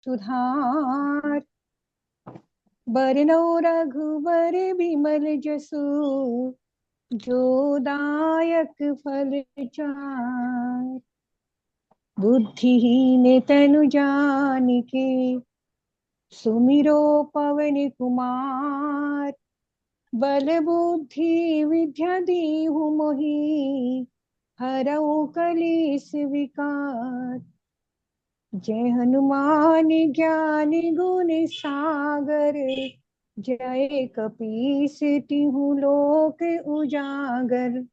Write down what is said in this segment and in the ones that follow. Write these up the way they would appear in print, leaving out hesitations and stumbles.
सुधार। बरनौ रघुबर बिमल जसु, जो दायक फल चार। बुद्धिहीन तनु जानिके, सुमिरो पवन कुमार। बल बुद्धि विद्या दीहु मोहि, हरऊ कलेस विकार। जय हनुमान ज्ञान गुण सागर, जय कपीस तिहु लोक उजागर।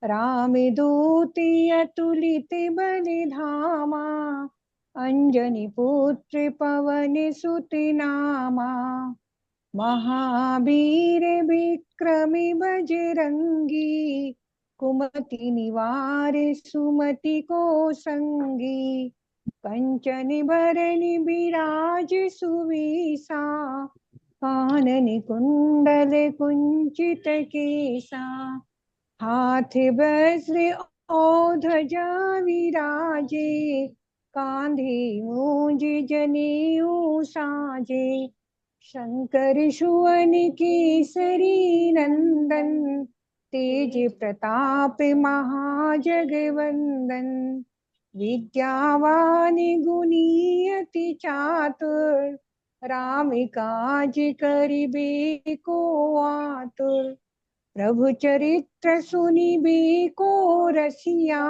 रामदूत अतुलित बल धामा, अंजनी पुत्र पवन सुत नामा। महावीर विक्रमी बजरंगी, कुमति निवार सुमति को संगी। कंचन बरन बिराज सुवीसा, कानन कुंडल कुंचित केसा। हाथ वज्र और ध्वजा विराजे, कांधे मूंज जनेऊ साजे। शंकर सुवन केसरी नंदन, तेज प्रताप महाजगवंदन। विद्यावान गुणी अति चातुर, राम काज करिबे को आतुर। प्रभु चरित्र सुनिबे को रसिया,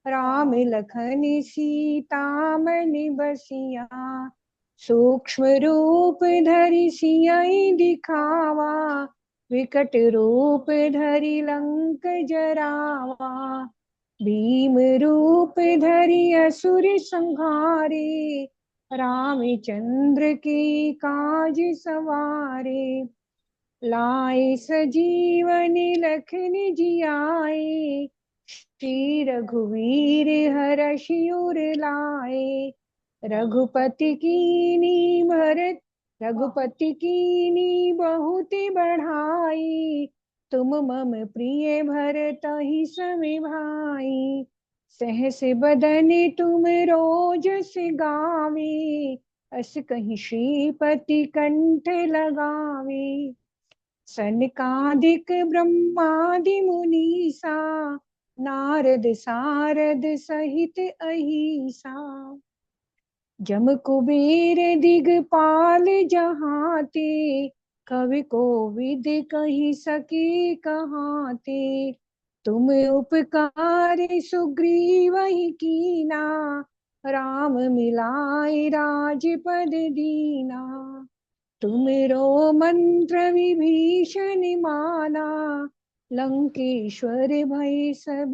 राम लखन सीता मन बसिया। सूक्ष्म रूप धरि सियहि दिखावा, विकट रूप धरि लंक जरावा। भीम रूप धरि असुर संहारे, रामचंद्र के काज सवारे। लाए सजीवन लखन जियाए, श्री रघुवीर हर्षि उर लाए। रघुपति कीनी भरत रघुपति कीनी बहुत बढ़ाई, तुम मम प्रिय भरतहि सम भाई। सहस बदन तुम रोजस गावे, अस कहीं श्रीपति कंठ लगावे। सनकादिक ब्रह्मादि मुनीसा, नारद सारद सहित अहिसा। जम कुबेर दिगपाल जहाते, कवि कोविद कहि सके कहाते। तुम उपकार सुग्रीवहि कीना, राम मिलाए राजपद दीना। तुमरो मंत्र विभीषण माना, लंकेश्वर भय सब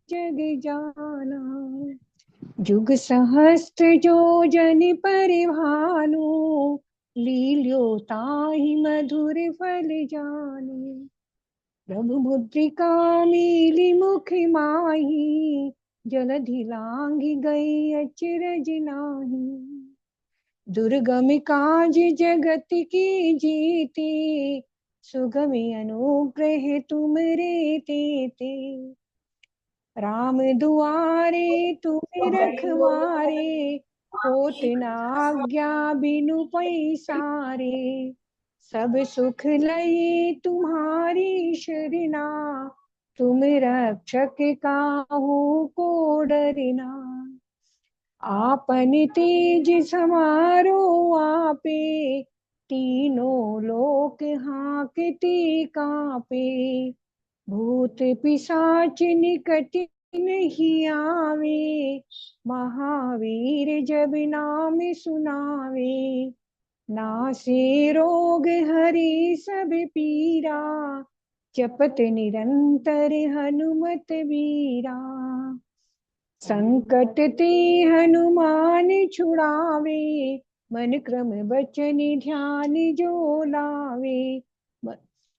जग जाना। जुग सहस्त्र जो जन परिभानु, लील्यो ताहि मधुर फल जानु। प्रभु मुद्रिका मेलि मुख माहि, जलधि लांघि गए अचरज नाही। दुर्गम काज जगत की जीती, सुगम अनुग्रह तुम रे तेते। राम दुआरे तुम रखवारे, होत न आज्ञा बिनु पैसारे। सब सुख लई तुम्हारी शरणा, तुम रक्षक काहू को डरना। आपन तेज समारो आपे, तीनों लोक हांकते कांपे। भूत पिशाच निकट नहीं आवे, महावीर जब नाम सुनावे। नासे रोग हरि सब पीरा, जपत निरंतर हनुमत वीरा। संकट ते हनुमान छुड़ावे, मन क्रम बचन ध्यान जो लावे।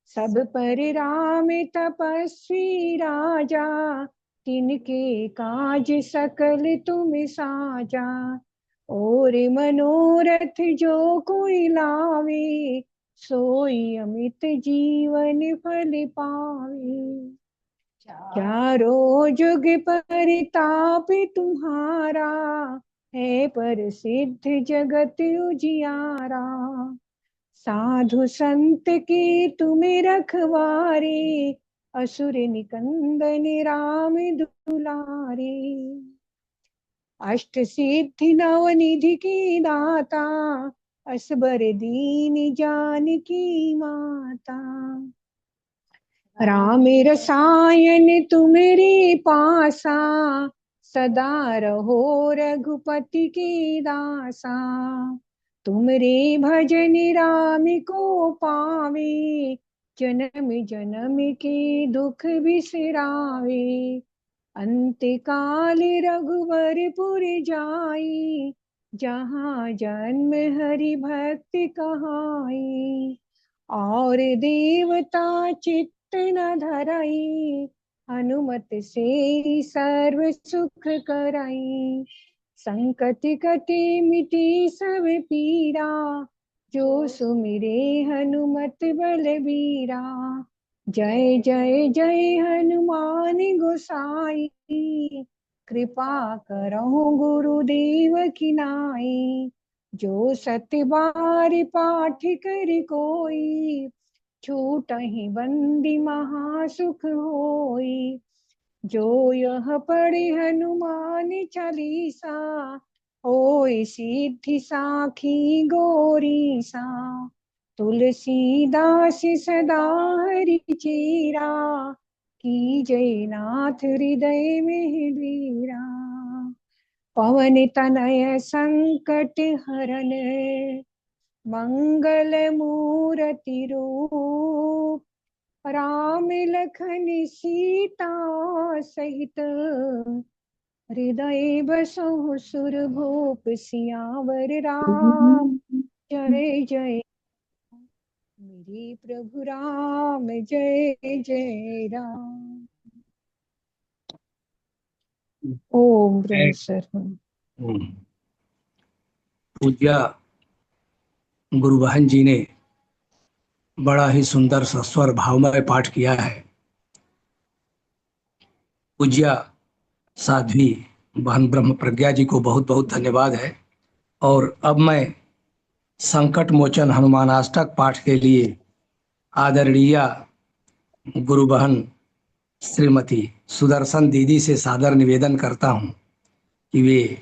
सब पर राम तपस्वी राजा, तिनके काज सकल तुम साजा। और मनोरथ जो कोई लावे, सोई अमित जीवन फल पावे। चारों जुग परिताप तुम्हारा, है पर सिद्ध जगत उजियारा। साधु संत के तुम्हें रखवारे, असुर निकंदन राम दुलारे। अष्ट सिद्धि नवनिधि की दाता, असबर दीन जानकी माता। राम रसायन तुम्हारे पासा, सदा रहो रघुपति के दासा। तुमरे भजन राम को पावे, जन्म जन्म के दुख बिसरावे। अंत काल रघुवरपुर जाई, जहाँ जन्म हरि भक्त कहाई। और देवता चित्त न धराई, हनुमत से सर्व सुख कराई। संकट कटे मिटे सब पीरा, जो सुमिरे हनुमत बलबीरा। जय जय जय हनुमान गोसाई, कृपा करहु गुरुदेव की नाई। जो सत्य बार पाठ कर कोई, छूटहि बंदी महासुख होई। जो यह पढ़े हनुमान चालीसा, होय सिद्धि साखी गौरीसा। तुलसीदास सदा हरि चेरा, की जय नाथ हृदय में डेरा। पवन तनय संकट हरन, मंगल मूर्ति रूप। राम लखन सीता सहित, हृदय बसहु सुरभूप। सियावर राम जय जय, मेरे प्रभु राम जय जय राम। ओम सर। पूज्य गुरुबहन जी ने बड़ा ही सुंदर सस्वर भावमय पाठ किया है। पूज्य साध्वी बहन ब्रह्म प्रज्ञा जी को बहुत बहुत धन्यवाद है। और अब मैं संकट मोचन हनुमानाष्टक पाठ के लिए आदरणीय गुरु बहन श्रीमती सुदर्शन दीदी से सादर निवेदन करता हूं कि वे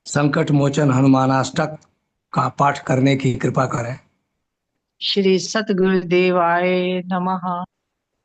संकट मोचन हनुमानाष्टक का पाठ करने की कृपा करें। श्री सतगुरुदेवाय नमः।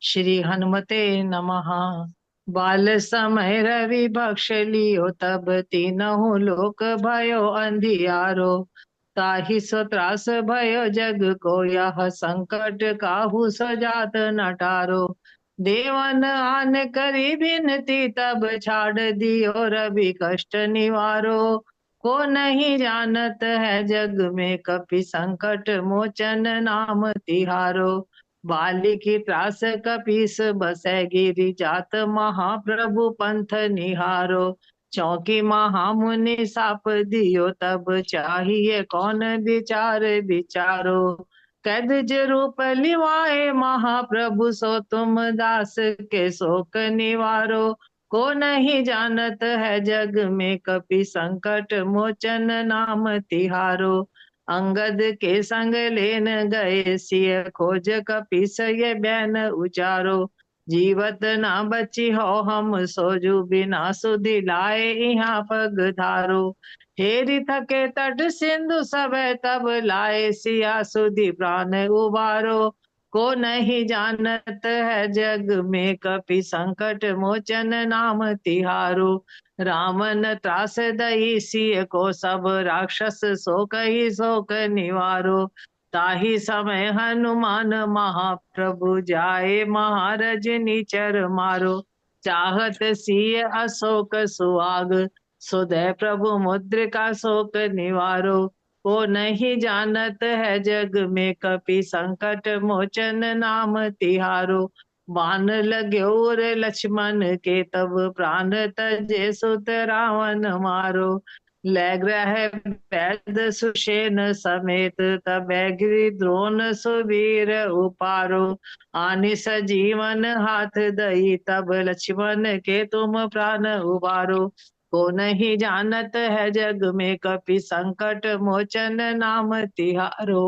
श्री हनुमते नमः। बाल समय रवि बख्श लियो, तब तीनहु लोक भयो अंधियारो। ताहि सो त्रास भयो जग को, यह संकट काहू सजात न टारो। देवन आन करी बिनती, तब छाड़ दियो रवि कष्ट निवारो। को नहीं जानत है जग में, कपि संकट मोचन नाम तिहारो। बाली की त्रास कपीस बसै, गिरि जात महाप्रभु पंथ निहारो। चौकी महामुनि साप दियो, तब चाहिए कौन विचार विचारो। कैद रूप लिवाए महाप्रभु, सो तुम दास के शोक निवारो। को नहीं जानत है जग में, कपि संकट मोचन नाम तिहारो। अंगद के संग लेन गए सिय, खोज कपीस ये बैन उचारो। जीवत ना बची हो हम सोजू, बिना सुधि लाए यहाँ पग धारो। हेरी थके तट सिंधु सब, तब लाए सिया सुधि प्राण उबारो। को नहीं जानत है जग में, कपि संकट मोचन नाम तिहारो। रामन त्रास दई सिय को, सब राक्षस सो कही शोक निवारो। ताहि समय हनुमान महाप्रभु, जाए महारज निचर मारो। चाहत सिय अशोक सुहाग, सुदय प्रभु मुद्रिका शोक निवारो। को नहीं जानत है जग में, कपि संकट मोचन नाम तिहारो। बान लग्यो रे लक्ष्मण के, तब प्राण तजे सुत रावण मारो। ले ग्रह वैद सुषेण समेत, तब गिरि द्रोण सुवीर उपारो। आनि सजीवन हाथ दई, तब लक्ष्मण के तुम प्राण उबारो। को नहीं जानत है जग में कपि संकट मोचन नाम तिहारो।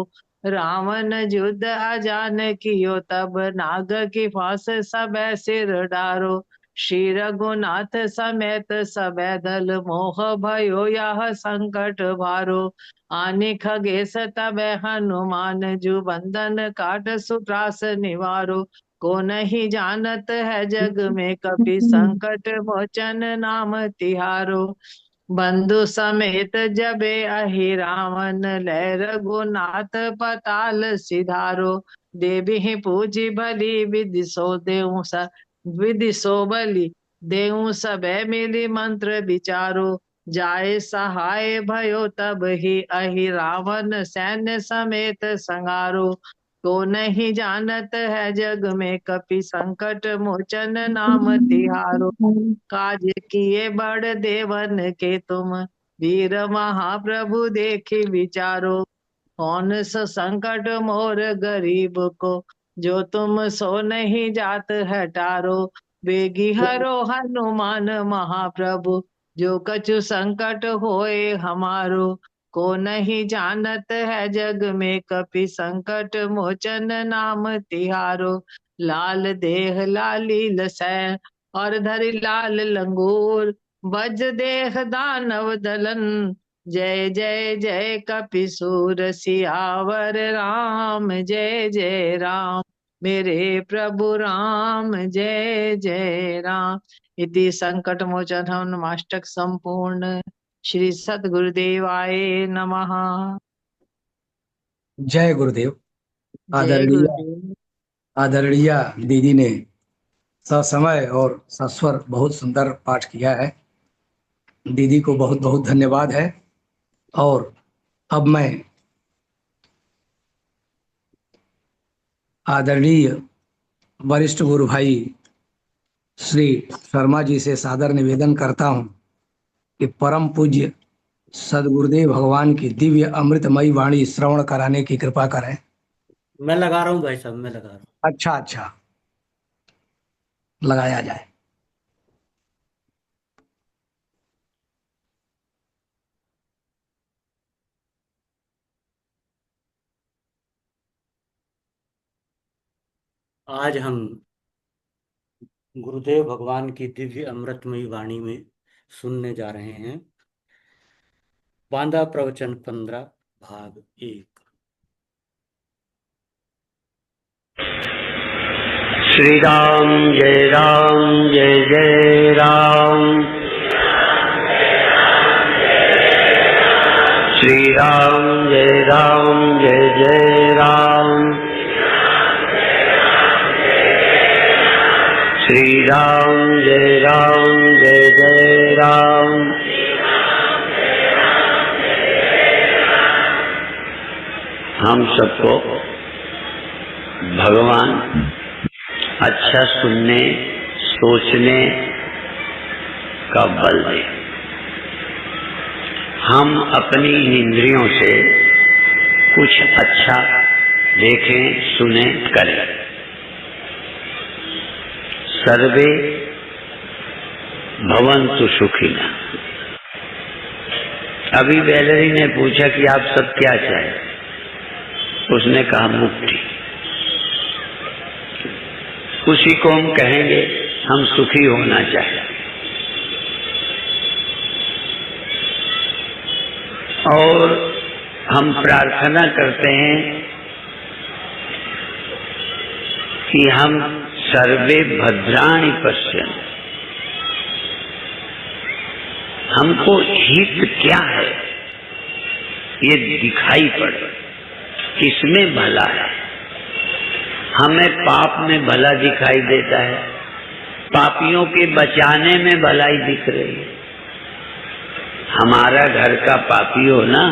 रावण युद्ध अजान कियो तब नाग की फांस सबे सिर डारो। श्री रघुनाथ समेत सबे दल मोह भयो यह संकट भारो। आनि खगेश तबे हनुमान जु बंधन काट सुत्रास निवारो। को नहीं जानत है जग में कपि संकट मोचन नाम तिहारो। बंधु समेत जबे अहि रावण लय रघुनाथ पताल सिधारो। देवी पूजी भली विधि सो देऊ विधि सो बलि देऊ सबे मिली मंत्र विचारो। जाय सहाय भयो तब ही अहि रावण सैन्य समेत संगारो। को नहीं जानत है जग में कपि संकट मोचन नाम तिहारो। काज किए बड़ देवन के तुम वीर महाप्रभु देखी विचारो। कौन सा संकट मोर गरीब को जो तुम सो नहीं जात है टारो। बेगी हरो हनुमान महाप्रभु जो कछु संकट होए हमारो। को नहीं जानत है जग में कपि संकट मोचन नाम तिहारो। लाल देह लाली लसै और धरि लाल लंगूर बज देह दानव दलन। जय जय जय कपिसूर सियावर राम जय जय राम। मेरे प्रभु राम जय जय राम। इति संकट मोचन हनुमाष्टक संपूर्ण। श्री सद्गुरुदेवाय नमः। जय गुरुदेव। जय आदरणीय गुरुदेव। आदरणीय दीदी ने ससमय और सस्वर बहुत सुंदर पाठ किया है। दीदी को बहुत बहुत धन्यवाद है। और अब मैं आदरणीय वरिष्ठ गुरु भाई श्री शर्मा जी से सादर निवेदन करता हूं कि परम पूज्य सदगुरुदेव भगवान की दिव्य अमृतमयी वाणी श्रवण कराने की कृपा करें। मैं लगा रहा हूँ भाई साहब, मैं लगा रहा हूँ। अच्छा अच्छा, लगाया जाए। आज हम गुरुदेव भगवान की दिव्य अमृतमयी वाणी में सुनने जा रहे हैं बांदा प्रवचन 15 भाग 1। श्री राम जय जय राम। श्री राम जय जय राम। श्री राम जय जय राम। हम सबको भगवान अच्छा सुनने सोचने का बल दे। हम अपनी इंद्रियों से कुछ अच्छा देखें सुने करें। सर्वे भवन्तु सुखिनः। अभी वैलरी ने पूछा कि आप सब क्या चाहें? उसने कहा मुक्ति। उसी को हम कहेंगे हम सुखी होना चाहते। और हम प्रार्थना करते हैं कि हम सर्वे भद्राणि पश्यन्तु। हमको हित क्या है ये दिखाई पड़े, किसमें भला है। हमें पाप में भला दिखाई देता है, पापियों के बचाने में भलाई दिख रही है। हमारा घर का पापी हो ना,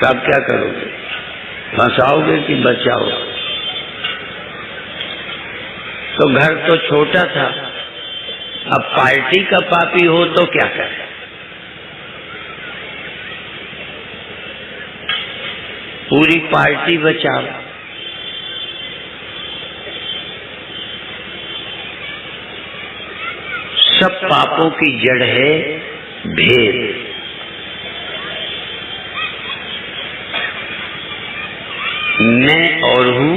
तब क्या करोगे? फंसाओगे कि बचाओगे? तो घर तो छोटा था, अब पार्टी का पापी हो तो क्या करे? पूरी पार्टी बचाओ। सब पापों की जड़ है भेद। मैं और हूं,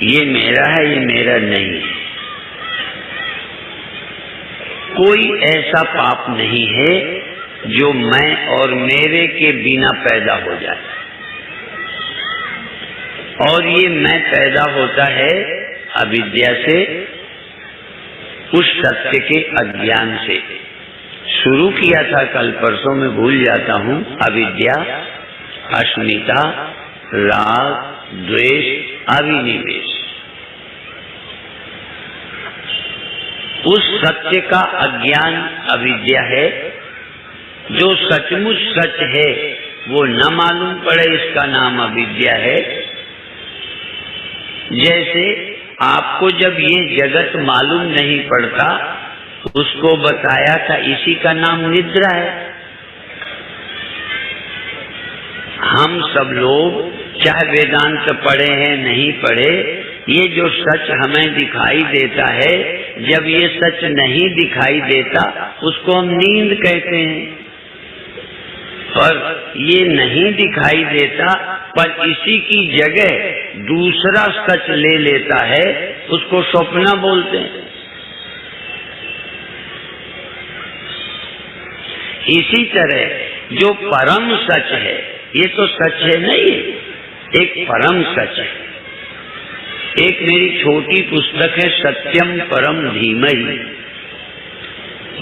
ये मेरा है, ये मेरा नहीं है। कोई ऐसा पाप नहीं है जो मैं और मेरे के बिना पैदा हो जाए। और ये मैं पैदा होता है अविद्या से, उस सत्य के अज्ञान से। शुरू किया था कल परसों में, भूल जाता हूं। अविद्या, अस्मिता, राग, द्वेष, अविनिवेश। उस सत्य का अज्ञान अविद्या है। जो सचमुच सच है वो न मालूम पड़े, इसका नाम अविद्या है। जैसे आपको जब ये जगत मालूम नहीं पड़ता, उसको बताया था, इसी का नाम निद्रा है। हम सब लोग चाहे वेदांत पढ़े हैं नहीं पढ़े, ये जो सच हमें दिखाई देता है, जब ये सच नहीं दिखाई देता उसको हम नींद कहते हैं। पर ये नहीं दिखाई देता, पर इसी की जगह दूसरा सच ले लेता है, उसको स्वप्न बोलते हैं। इसी तरह जो परम सच है, ये तो सच है नहीं, एक परम सच है। एक मेरी छोटी पुस्तक है सत्यम परम धीमहि।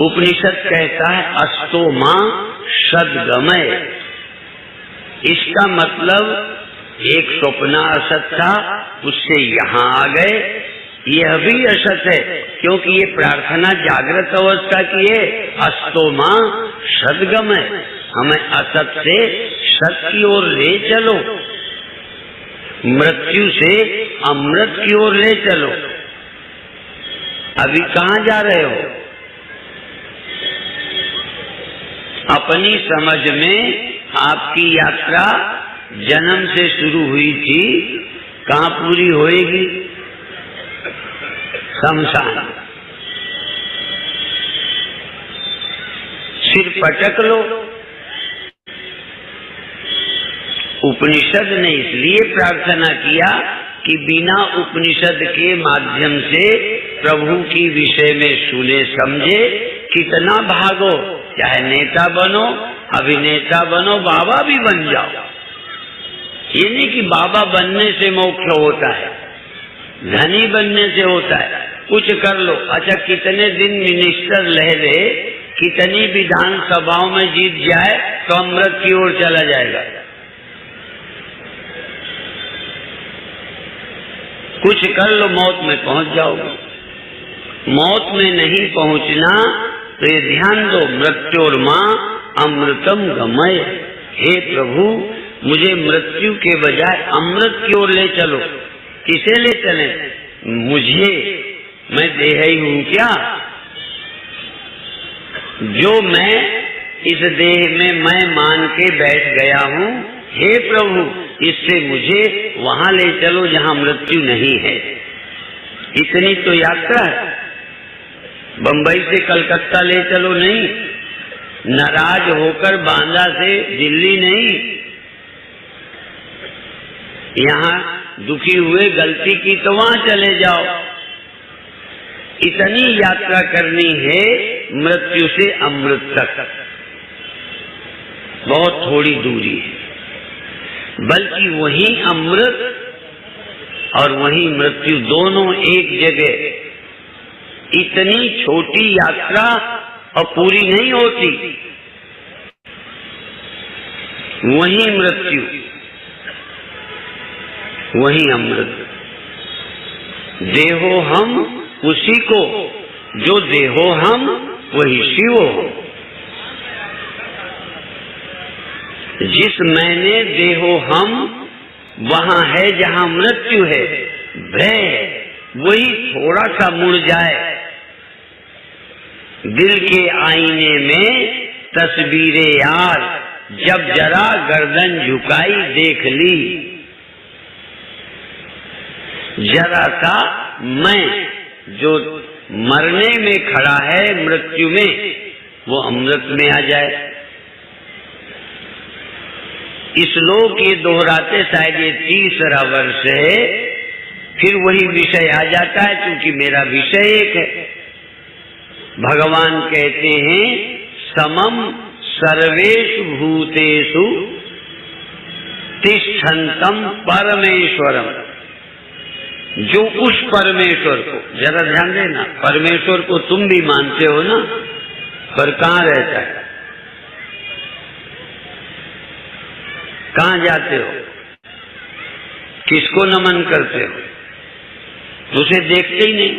उपनिषद कहता है अस्तो मां सद्गमय। इसका मतलब एक स्वप्न असत था, उससे यहाँ आ गए। यह भी असत है, क्योंकि ये प्रार्थना जागृत अवस्था की है। अस्तो मां सद्गमय, हमें असत से सत की ओर ले चलो, मृत्यु से अमृत की ओर ले चलो। अभी कहाँ जा रहे हो? अपनी समझ में आपकी यात्रा जन्म से शुरू हुई थी, कहाँ पूरी होएगी? शमशान। सिर पटक लो। उपनिषद ने इसलिए प्रार्थना किया कि बिना उपनिषद के माध्यम से प्रभु की विषय में सुने समझे कितना भागो, चाहे नेता बनो, अभिनेता बनो, बाबा भी बन जाओ। ये नहीं कि बाबा बनने से मोक्ष होता है, धनी बनने से होता है। कुछ कर लो, अच्छा कितने दिन मिनिस्टर रह ले, कितनी विधानसभाओं में जीत जाए तो अमृत की ओर चला जाएगा। कुछ कर लो, मौत में पहुंच जाओगे। मौत में नहीं पहुंचना तो ये ध्यान दो, मृत्योर्मा अमृतम गमय। हे प्रभु, मुझे मृत्यु के बजाय अमृत की ओर ले चलो। किसे ले चले? मुझे, मैं देह ही हूं क्या? जो मैं इस देह में मैं मान के बैठ गया हूं, हे प्रभु इससे मुझे वहां ले चलो जहां मृत्यु नहीं है। इतनी तो यात्रा है। बंबई से कलकत्ता ले चलो नहीं, नाराज होकर बांदा से दिल्ली नहीं, यहाँ दुखी हुए गलती की तो वहां चले जाओ। इतनी यात्रा करनी है मृत्यु से अमृत तक, बहुत थोड़ी दूरी है। बल्कि वही अमृत और वही मृत्यु दोनों एक जगह। इतनी छोटी यात्रा और पूरी नहीं होती। वही मृत्यु, वही अमृत। देहो हम उसी को, जो देहो हम वही शिवो। जिस मैंने देहो हम, वहां है जहां मृत्यु है। भय वही थोड़ा सा मुड़ जाए। दिल के आईने में तस्वीरें यार, जब जरा गर्दन झुकाई देख ली। जरा सा मैं जो मरने में खड़ा है, मृत्यु में, वो अमृत में आ जाए। इस लोक ये दोहराते शायद ये 30वां वर्ष है, फिर वही विषय आ जाता है, क्योंकि मेरा विषय एक है। भगवान कहते हैं समम सर्वेषु भूतेषु तिष्ठन्तम परमेश्वरम। जो उस परमेश्वर को, जरा ध्यान देना, परमेश्वर को तुम भी मानते हो ना, पर कहाँ रहता है, कहाँ जाते हो, किसको नमन करते हो, तो उसे देखते ही नहीं।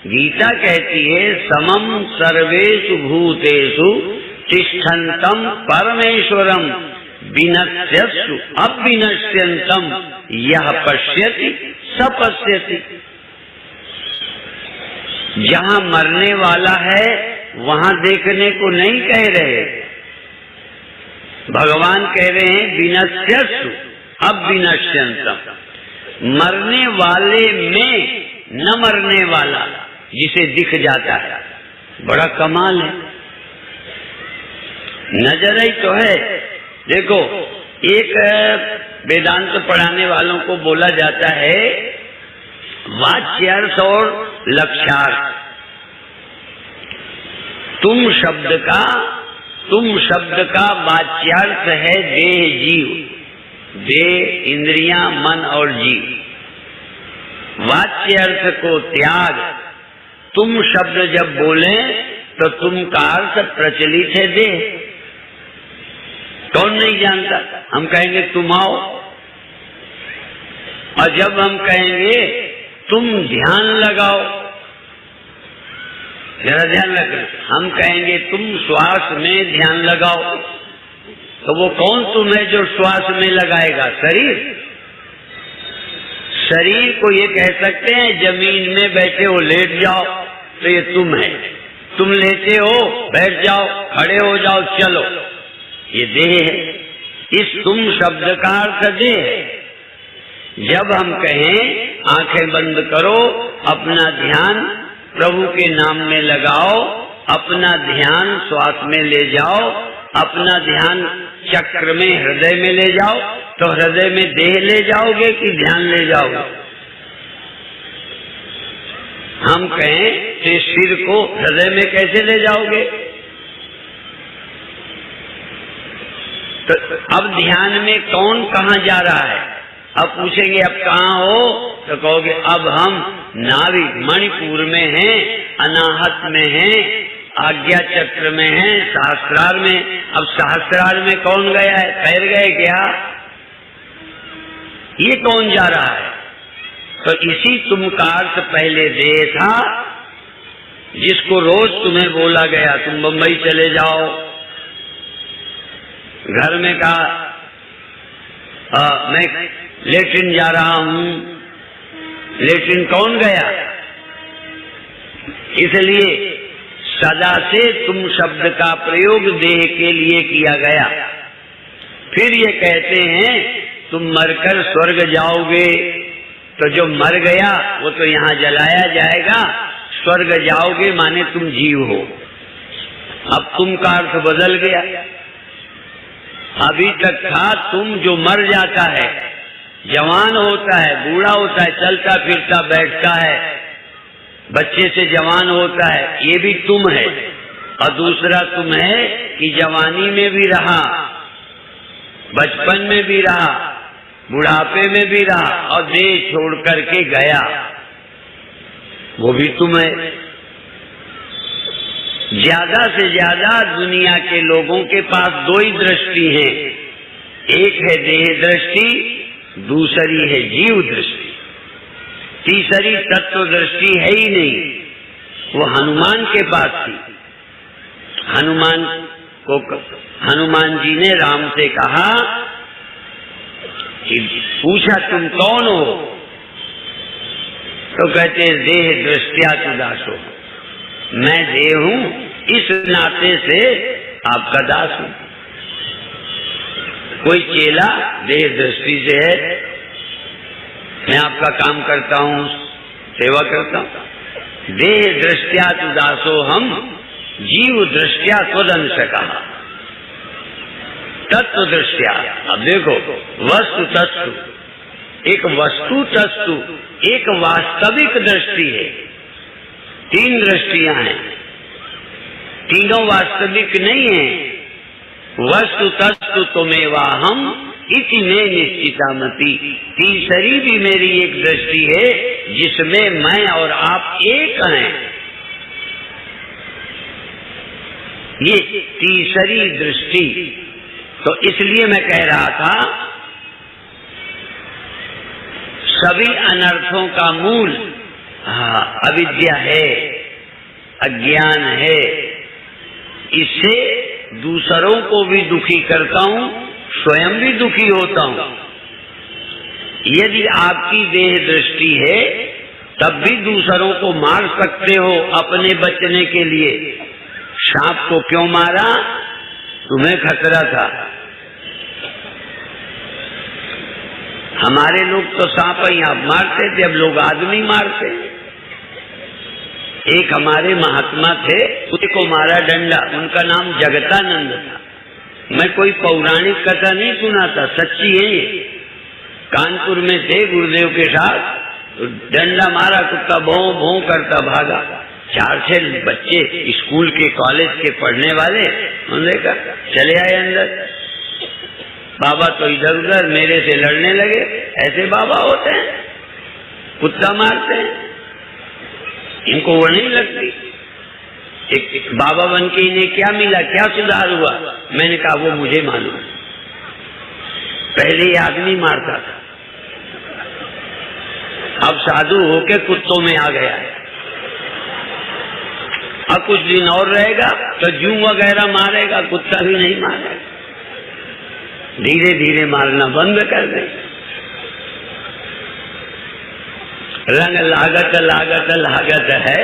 गीता कहती है समम सर्वेषु भूतेषु तिष्ठन्तम परमेश्वरम विनश्यत्सु अविनश्यन्तम यह पश्यति स पश्यति। जहाँ मरने वाला है वहाँ देखने को नहीं कह रहे, भगवान कह रहे हैं विनश्यत्सु अविनश्यन्तम। मरने वाले में न मरने वाला जिसे दिख जाता है, बड़ा कमाल है। नजर ही तो है। देखो, एक वेदांत पढ़ाने वालों को बोला जाता है वाच्यार्थ और लक्ष्यार्थ। तुम शब्द का वाच्यार्थ है देह जीव, देह इंद्रियां मन और जीव। वाच्य अर्थ को त्याग, तुम शब्द जब बोले तो तुम का अर्थ प्रचलित है देह। कौन नहीं जानता? हम कहेंगे तुम आओ, और जब हम कहेंगे तुम ध्यान लगाओ, जरा ध्यान रखना, हम कहेंगे तुम श्वास में ध्यान लगाओ, तो वो कौन तुम है जो श्वास में लगाएगा? शरीर को ये कह सकते हैं जमीन में बैठे हो लेट जाओ तो ये तुम है, तुम लेटे हो बैठ जाओ, खड़े हो जाओ, चलो, ये देह है। इस तुम शब्द का अर्थ देह है। जब हम कहें आंखें बंद करो, अपना ध्यान प्रभु के नाम में लगाओ, अपना ध्यान श्वास में ले जाओ, अपना ध्यान चक्र में हृदय में ले जाओ, तो हृदय में देह ले जाओगे कि ध्यान ले जाओगे? हम कहें कि सिर को हृदय में कैसे ले जाओगे? तो अब ध्यान में कौन कहाँ जा रहा है? अब पूछेंगे अब कहाँ हो, तो कहोगे अब हम नाभिक मणिपुर में हैं, अनाहत में हैं, आज्ञा चक्र में हैं, सहस्रार में। अब सहस्रार में कौन गया है? पैर गए क्या? ये कौन जा रहा है? तो इसी तुम का अर्थ पहले देह था, जिसको रोज तुम्हें बोला गया तुम बंबई चले जाओ। घर में कहा मैं लेटिन जा रहा हूं, लेटिन कौन गया? इसलिए सदा से तुम शब्द का प्रयोग देह के लिए किया गया। फिर ये कहते हैं तुम मरकर स्वर्ग जाओगे, तो जो मर गया वो तो यहाँ जलाया जाएगा, स्वर्ग जाओगे माने तुम जीव हो। अब तुम का अर्थ बदल गया। अभी तक था तुम जो मर जाता है, जवान होता है, बूढ़ा होता है, चलता फिरता बैठता है, बच्चे से जवान होता है, ये भी तुम है। और दूसरा तुम है कि जवानी में भी रहा, बचपन में भी रहा, बुढ़ापे में भी रहा और देह छोड़ करके गया, वो भी तुम है। ज्यादा से ज्यादा दुनिया के लोगों के पास दो ही दृष्टि है, एक है देह दृष्टि, दूसरी है जीव दृष्टि, तीसरी तत्व दृष्टि है ही नहीं। वो हनुमान के पास थी। हनुमान जी ने राम से कहा कि पूछा तुम कौन हो, तो कहते देह दृष्टिया तु दासो, मैं देह हूं, इस नाते से आपका दास हूं। कोई चेला देह दृष्टि से है, मैं आपका काम करता हूं, सेवा करता हूं, देह दृष्टया तु दासो हम जीव दृष्टया त्वदंश कहा। तत्व दृष्टया, अब देखो वस्तु तस्तु, एक वस्तु तस्तु, एक वास्तविक दृष्टि है। तीन दृष्टियां हैं, तीनों वास्तविक नहीं है। वस्तु तस्तु त्वमेवा हम इति में निश्चितामति। तीसरी भी मेरी एक दृष्टि है जिसमें मैं और आप एक हैं। ये तीसरी दृष्टि। तो इसलिए मैं कह रहा था सभी अनर्थों का मूल अविद्या है, अज्ञान है। इससे दूसरों को भी दुखी करता हूँ, स्वयं भी दुखी होता हूँ। यदि आपकी देह दृष्टि है तब भी दूसरों को मार सकते हो अपने बचने के लिए। सांप को क्यों मारा? तुम्हें खतरा था। हमारे लोग तो सांप ही आप मारते थे, अब लोग आदमी मारते। एक हमारे महात्मा थे, उसको मारा डंडा, उनका नाम जगतानंद था। मैं कोई पौराणिक कथा नहीं सुनाता, सच्ची है ये। कानपुर में थे गुरुदेव के साथ, डंडा मारा, कुत्ता भौं भौं करता भागा। 4-6 बच्चे स्कूल के कॉलेज के पढ़ने वाले उन्होंने कहा चले आए अंदर। बाबा तो इधर उधर मेरे से लड़ने लगे। ऐसे बाबा होते हैं, कुत्ता मारते हैं, इनको वो नहीं लगती। एक बाबा बन के इन्हें क्या मिला, क्या सुधार हुआ? मैंने कहा वो मुझे मालूम। पहले ये आदमी मारता था, अब साधु होके कुत्तों में आ गया है। अब कुछ दिन और रहेगा तो जू वगैरह मारेगा, कुत्ता भी नहीं मारेगा। धीरे धीरे मारना बंद कर दे। रंग लागत लागत लागत है,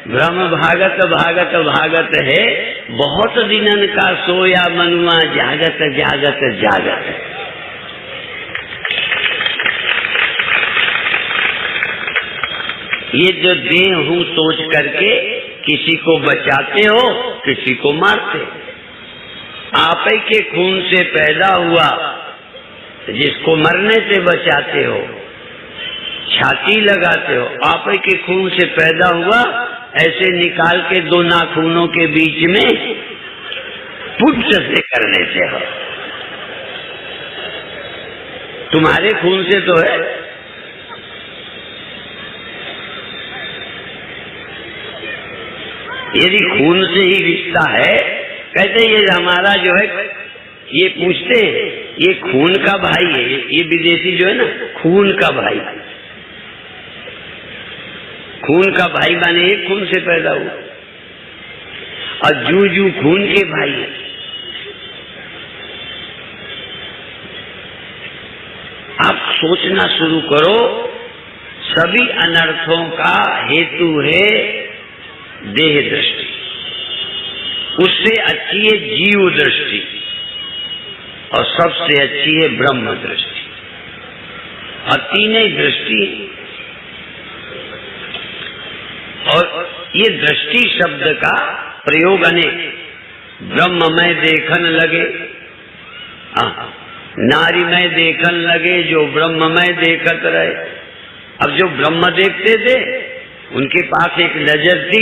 भ्रम भागत भागत भागत है। बहुत दिनन का सोया मनुआ, जागत जागत जागत है। ये जो देह हूं सोच करके किसी को बचाते हो, किसी को मारते हो। आप ही के खून से पैदा हुआ, जिसको मरने से बचाते हो, छाती लगाते हो। आप ही के खून से पैदा हुआ, ऐसे निकाल के 2 नाखूनों के बीच में पुट से करने से हो। तुम्हारे खून से तो है। यदि खून से ही रिश्ता है, कहते ये हमारा जो है, ये पूछते हैं ये खून का भाई है, ये विदेशी जो है ना, खून का भाई। खून का भाई माने एक खून से पैदा हुआ, और जू जू खून के भाई है। आप सोचना शुरू करो, सभी अनर्थों का हेतु है देह दृष्टि। उससे अच्छी है जीव दृष्टि, और सबसे अच्छी है ब्रह्म दृष्टि। और तीनों दृष्टि, और ये दृष्टि शब्द का प्रयोग अनेक। ब्रह्म में देखन लगे, नारी में देखन लगे, जो ब्रह्म में देखत रहे। अब जो ब्रह्म देखते थे उनके पास एक नजर थी,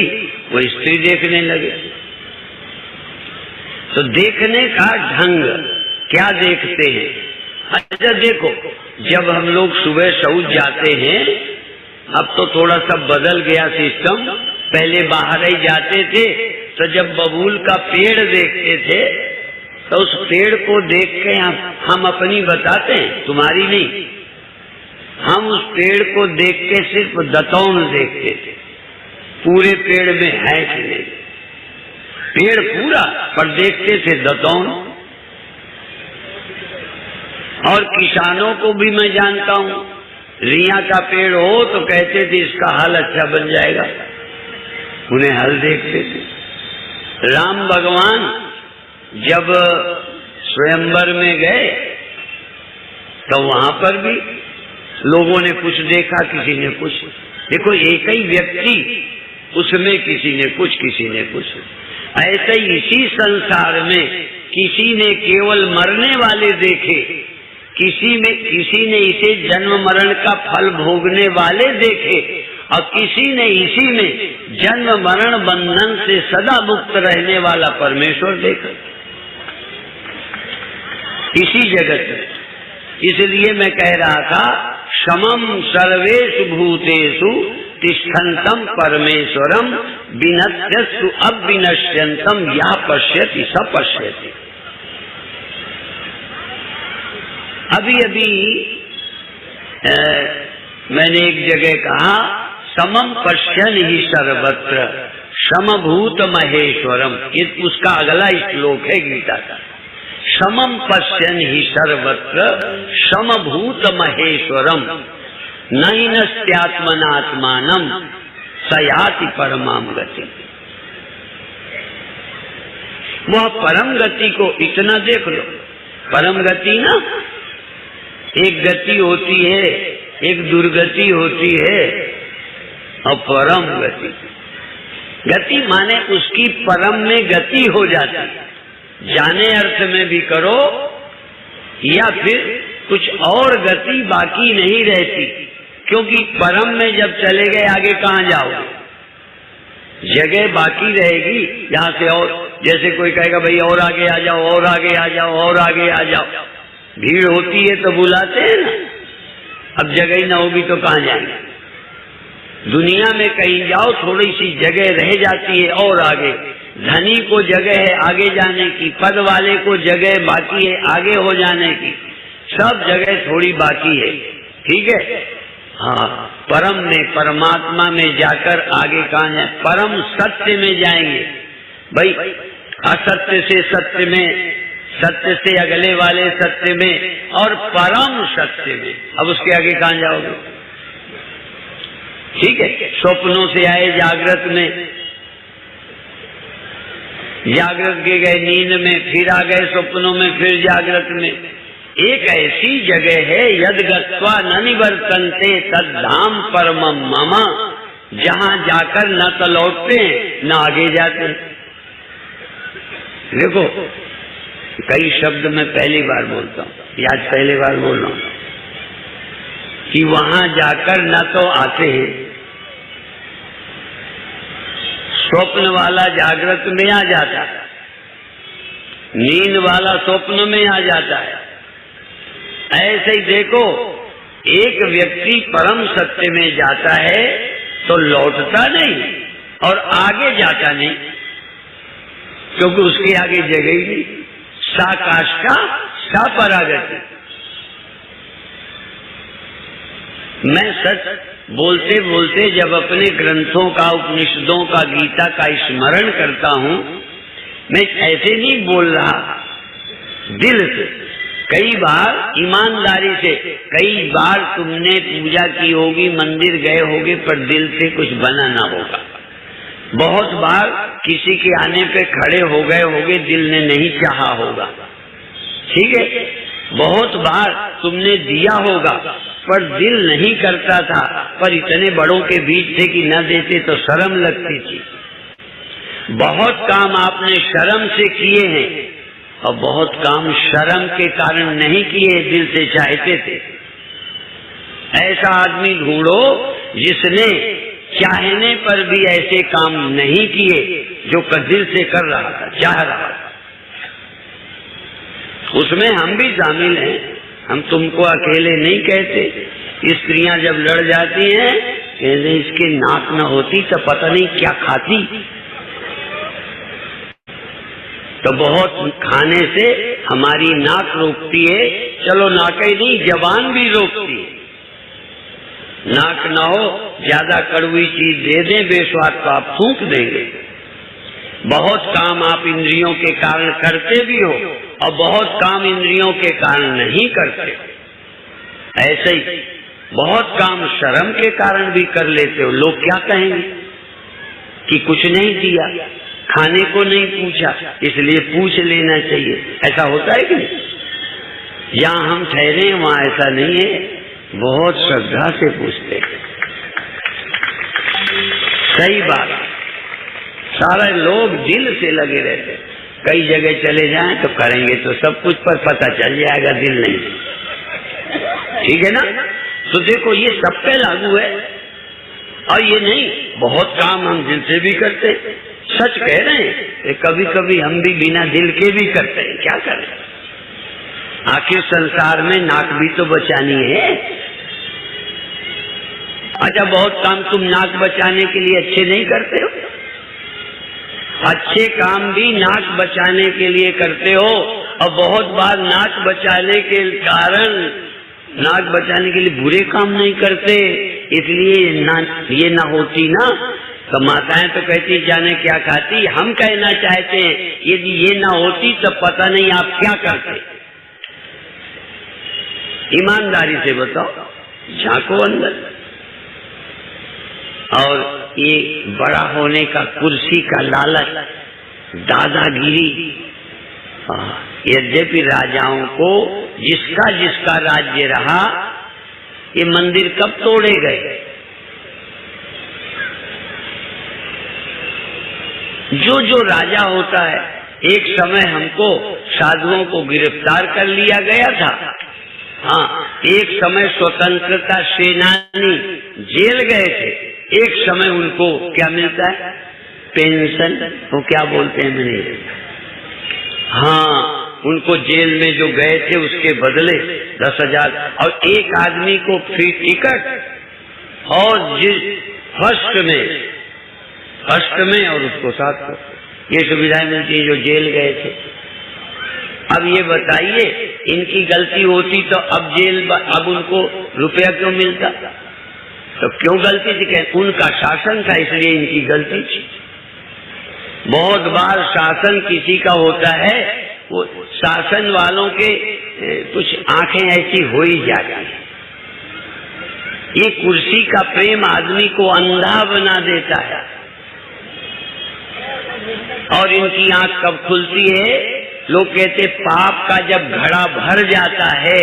वो स्त्री देखने लगे। तो देखने का ढंग क्या देखते हैं? अच्छा देखो, जब हम लोग सुबह शौच जाते हैं, अब तो थोड़ा सा बदल गया सिस्टम। पहले बाहर ही जाते थे, तो जब बबूल का पेड़ देखते थे तो उस पेड़ को देख के हम अपनी बताते हैं, तुम्हारी नहीं। हम उस पेड़ को देख के सिर्फ दतौन देखते थे, पूरे पेड़ में है कि नहीं। पेड़ पूरा पर देखते थे दतौन। और किसानों को भी मैं जानता हूँ, रिया का पेड़ हो तो कहते थे इसका हल अच्छा बन जाएगा, उन्हें हल देखते थे। राम भगवान जब स्वयंवर में गए तो वहां पर भी लोगों ने कुछ देखा, किसी ने कुछ। देखो, एक ही व्यक्ति उसमें किसी ने कुछ, किसी ने कुछ। ऐसे ही इसी संसार में किसी ने केवल मरने वाले देखे, किसी ने इसे जन्म मरण का फल भोगने वाले देखे, और किसी ने इसी में जन्म मरण बंधन से सदा मुक्त रहने वाला परमेश्वर देखा इसी जगत में। इसलिए मैं कह रहा था, समम सर्वेषु भूतेषु तिष्ठन्तम परमेश्वरम विनश्यत्सु अविनश्यन्तम या पश्यति स पश्यति। अभी मैंने एक जगह कहा, समम पश्यन् ही सर्वत्र समभूत महेश्वरम। ये उसका अगला श्लोक है गीता का। समम पश्यन् ही सर्वत्र समभूत महेश्वरम नैनस्त्यात्मनात्मानं स याति परमां गति। वह परम गति को इतना देख लो। परम गति ना, एक गति होती है, एक दुर्गति होती है, और परम गति, गति माने उसकी परम में गति हो जाती है। जाने अर्थ में भी करो या फिर कुछ और गति बाकी नहीं रहती, क्योंकि परम में जब चले गए आगे कहाँ जाओगे, जगह बाकी रहेगी यहाँ से। और जैसे कोई कहेगा भाई और आगे आ जाओ, और आगे आ जाओ, और आगे आ जाओ, भीड़ होती है तो बुलाते हैं ना। अब जगह ही ना होगी तो कहाँ जाएंगे। दुनिया में कहीं जाओ थोड़ी सी जगह रह जाती है और आगे। धनी को जगह है आगे जाने की, पद वाले को जगह बाकी है आगे हो जाने की, सब जगह थोड़ी बाकी है। ठीक है, हाँ। परम में, परमात्मा में जाकर आगे कहाँ जाए, परम सत्य में जाएंगे भाई। असत्य से सत्य में, सत्य से अगले वाले सत्य में, और परम सत्य में। अब उसके आगे कहाँ जाओगे। ठीक है, स्वप्नों से आए जागृत में, जागृत के गए नींद में, फिर आ गए स्वप्नों में, फिर जागृत में। एक ऐसी जगह है यद गत्वा न निवर्तन्ते तद धाम परमम मम, जहां जाकर न तो लौटते न आगे जाते। देखो, कई शब्द मैं पहली बार बोलता हूँ, आज पहली बार बोल रहा हूँ कि वहां जाकर न तो आते हैं। स्वप्न वाला जागृत में आ जाता है, नींद वाला स्वप्न में आ जाता है। ऐसे ही देखो, एक व्यक्ति परम सत्य में जाता है तो लौटता नहीं और आगे जाता नहीं, क्योंकि उसके आगे जगह ही नहीं। सा काष्ठा सा परागति। मैं सच बोलते बोलते जब अपने ग्रंथों का, उपनिषदों का, गीता का स्मरण करता हूँ, मैं ऐसे नहीं बोल रहा, दिल से। कई बार ईमानदारी से, कई बार तुमने पूजा की होगी, मंदिर गए होगे, पर दिल से कुछ बना ना होगा। बहुत बार किसी के आने पे खड़े हो गए होगे, दिल ने नहीं चाहा होगा। ठीक है, बहुत बार तुमने दिया होगा पर दिल नहीं करता था, पर इतने बड़ों के बीच थे कि न देते तो शर्म लगती थी। बहुत काम आपने शर्म से किए हैं और बहुत काम शर्म के कारण नहीं किए, दिल से चाहते थे। ऐसा आदमी ढूंढो जिसने चाहने पर भी ऐसे काम नहीं किए जो दिल से कर रहा था, चाह रहा था। उसमें हम भी शामिल हैं, हम तुमको अकेले नहीं कहते। स्त्रियां जब लड़ जाती हैं, कहते इसके नाक न होती तो पता नहीं क्या खाती। तो बहुत खाने से हमारी नाक रोकती है, चलो नाक ही नहीं, जबान भी रोकती है। नाक ना हो, ज्यादा कड़वी चीज दे दें बेस्वाद तो आप थूक देंगे। बहुत काम आप इंद्रियों के कारण करते भी हो और बहुत काम इंद्रियों के कारण नहीं करते। ऐसे ही बहुत काम शर्म के कारण भी कर लेते हो। लोग क्या कहेंगे कि कुछ नहीं दिया, खाने को नहीं पूछा, इसलिए पूछ लेना चाहिए। ऐसा होता है कि नहीं? जहाँ हम ठहरे वहाँ ऐसा नहीं है, बहुत श्रद्धा से पूछते। सही बात। सारे लोग दिल से लगे रहते। कई जगह चले जाएं तो करेंगे तो सब कुछ पर पता चल जाएगा, दिल नहीं। ठीक है ना? तो देखो ये सब पे लागू है। और ये नहीं, बहुत काम हम दिल से भी करते हैं, सच कह रहे हैं। कभी कभी हम भी बिना दिल के भी करते हैं, क्या करें? आखिर संसार में नाक भी तो बचानी है। अच्छा, बहुत काम तुम नाक बचाने के लिए अच्छे नहीं करते हो? अच्छे काम भी नाक बचाने के लिए करते हो, और बहुत बार नाक बचाने के कारण, नाक बचाने के लिए बुरे काम नहीं करते। इसलिए ये ना होती ना तो माताएं तो कहती जाने क्या खाती। हम कहना चाहते हैं यदि ये ना होती तो पता नहीं आप क्या करते। ईमानदारी से बताओ, झांको अंदर। और ये बड़ा होने का, कुर्सी का लालच, दादागिरी, यद्यपि राजाओं को जिसका जिसका राज्य रहा, ये मंदिर कब तोड़े गए? जो जो राजा होता है, एक समय हमको साधुओं को गिरफ्तार कर लिया गया था। हाँ, एक समय स्वतंत्रता सेनानी जेल गए थे, एक समय उनको क्या मिलता है? पेंशन, वो क्या बोलते हैं मैंने, हाँ, उनको जेल में जो गए थे उसके बदले 10,000, और एक आदमी को फ्री टिकट, और जिस फर्स्ट में और उसको साथ को, ये सुविधाएं मिलती है जो जेल गए थे। अब ये बताइए, इनकी गलती होती तो अब अब उनको रुपया क्यों मिलता? तो क्यों गलती थी? उनका शासन था, इसलिए इनकी गलती थी। बहुत बार शासन किसी का होता है, वो शासन वालों के कुछ आंखें ऐसी हो ही जाती है। ये कुर्सी का प्रेम आदमी को अंधा बना देता है। और इनकी आंख कब खुलती है? लोग कहते पाप का जब घड़ा भर जाता है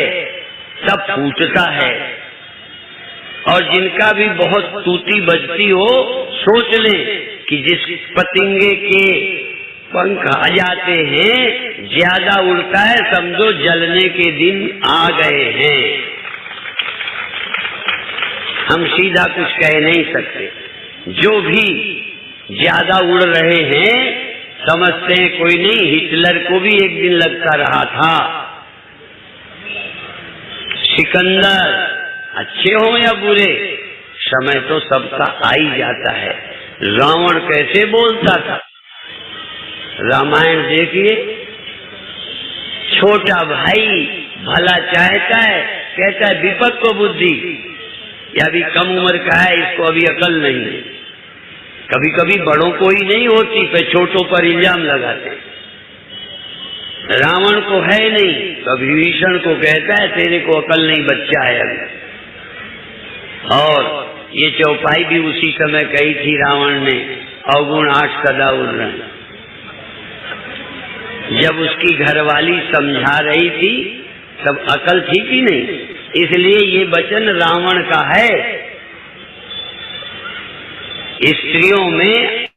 तब फूटता है। और जिनका भी बहुत तूती बजती हो, सोच लें कि जिस पतंगे के पंख आ जाते हैं, ज्यादा उड़ता है, समझो जलने के दिन आ गए हैं। हम सीधा कुछ कह नहीं सकते। जो भी ज्यादा उड़ रहे हैं समझते हैं कोई नहीं, हिटलर को भी एक दिन लगता रहा था। सिकंदर, अच्छे हो या बुरे, समय तो सबका आ ही जाता है। रावण कैसे बोलता था? रामायण देखिए, छोटा भाई भला चाहता है, कहता है विपद को बुद्धि, या अभी कम उम्र का है, इसको अभी अकल नहीं है। कभी कभी बड़ों को ही नहीं होती, फिर छोटों पर इल्जाम लगाते। रावण को है नहीं, तो विभीषण को कहता है तेरे को अकल नहीं, बच्चा है अभी। और ये चौपाई भी उसी समय कही थी रावण ने, अवगुण 8 कदा उड़ रहे। जब उसकी घरवाली समझा रही थी तब अकल थी कि नहीं? इसलिए ये वचन रावण का है। स्त्रियों में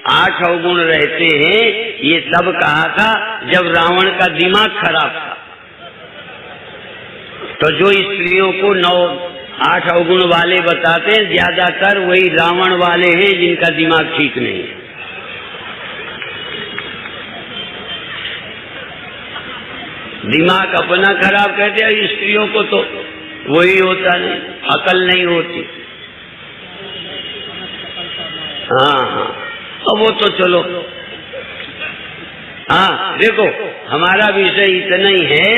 8 अवगुण रहते हैं, ये तब कहा था जब रावण का दिमाग खराब था। तो जो स्त्रियों को 8 अवगुण वाले बताते हैं, ज्यादातर वही रावण वाले हैं जिनका दिमाग ठीक नहीं है। दिमाग अपना खराब कहते हैं, स्त्रियों को तो वही होता नहीं, अकल नहीं होती। हाँ, अब वो तो चलो। हाँ, देखो हमारा विषय इतना ही है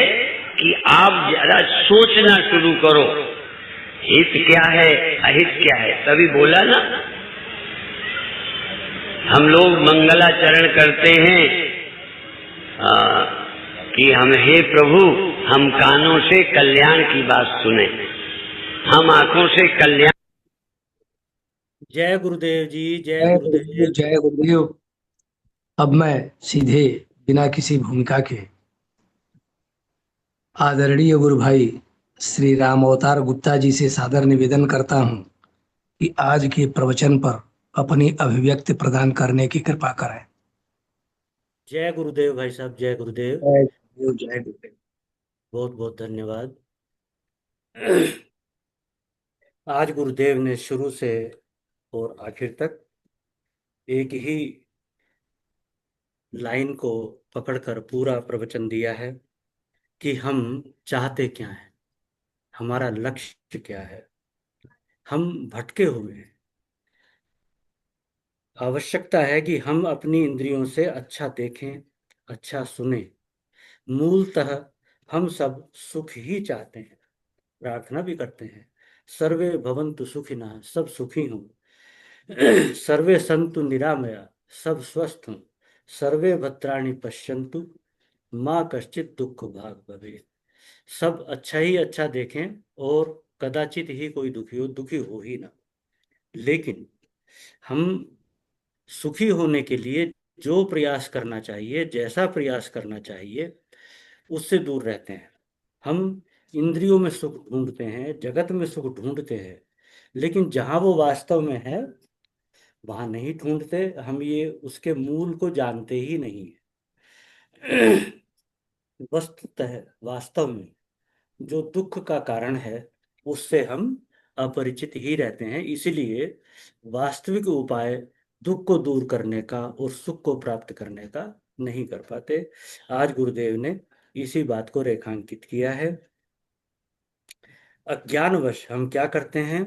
कि आप जरा सोचना शुरू करो, हित क्या है, अहित क्या है। तभी बोला ना, हम लोग मंगलाचरण करते हैं कि हम, हे प्रभु, हम कानों से कल्याण की बात सुने, हम आंखों से कल्याण। जय गुरुदेव जी, जय गुरुदेव, जय गुरुदेव। अब मैं सीधे बिना किसी भूमिका के आदरणीय गुरु भाई श्री राम अवतार गुप्ता जी से सादर निवेदन करता हूं कि आज के प्रवचन पर अपनी अभिव्यक्ति प्रदान करने की कृपा करें। जय गुरुदेव भाई साहब, जय गुरुदेव। जय गुरुदेव, जय गुरुदेव। बहुत बहुत धन्यवाद। आज गुरुदेव ने शुरू से और आखिर तक एक ही लाइन को पकड़कर पूरा प्रवचन दिया है कि हम चाहते क्या हैं, हमारा लक्ष्य क्या है। हम भटके हुए हैं। आवश्यकता है कि हम अपनी इंद्रियों से अच्छा देखें, अच्छा सुने। मूलतः हम सब सुख ही चाहते हैं, प्रार्थना भी करते हैं। सर्वे भवन्तु सुखिनः, सब सुखी हों। सर्वे सन्तु निरामया, सब स्वस्थ हों। सर्वे भद्राणि पश्यन्तु माँ कश्चित दुख भाग भवेत्। सब अच्छा ही अच्छा देखें और कदाचित ही कोई दुखी हो ही ना। लेकिन हम सुखी होने के लिए जो प्रयास करना चाहिए, जैसा प्रयास करना चाहिए, उससे दूर रहते हैं। हम इंद्रियों में सुख ढूंढते हैं, जगत में सुख ढूंढते हैं, लेकिन जहां वो वास्तव में है वहां नहीं ढूंढते। हम ये उसके मूल को जानते ही नहीं है। वस्तुतः वास्तव में जो दुख का कारण है उससे हम अपरिचित ही रहते हैं। इसीलिए वास्तविक उपाय दुख को दूर करने का और सुख को प्राप्त करने का नहीं कर पाते। आज गुरुदेव ने इसी बात को रेखांकित किया है। अज्ञानवश हम क्या करते हैं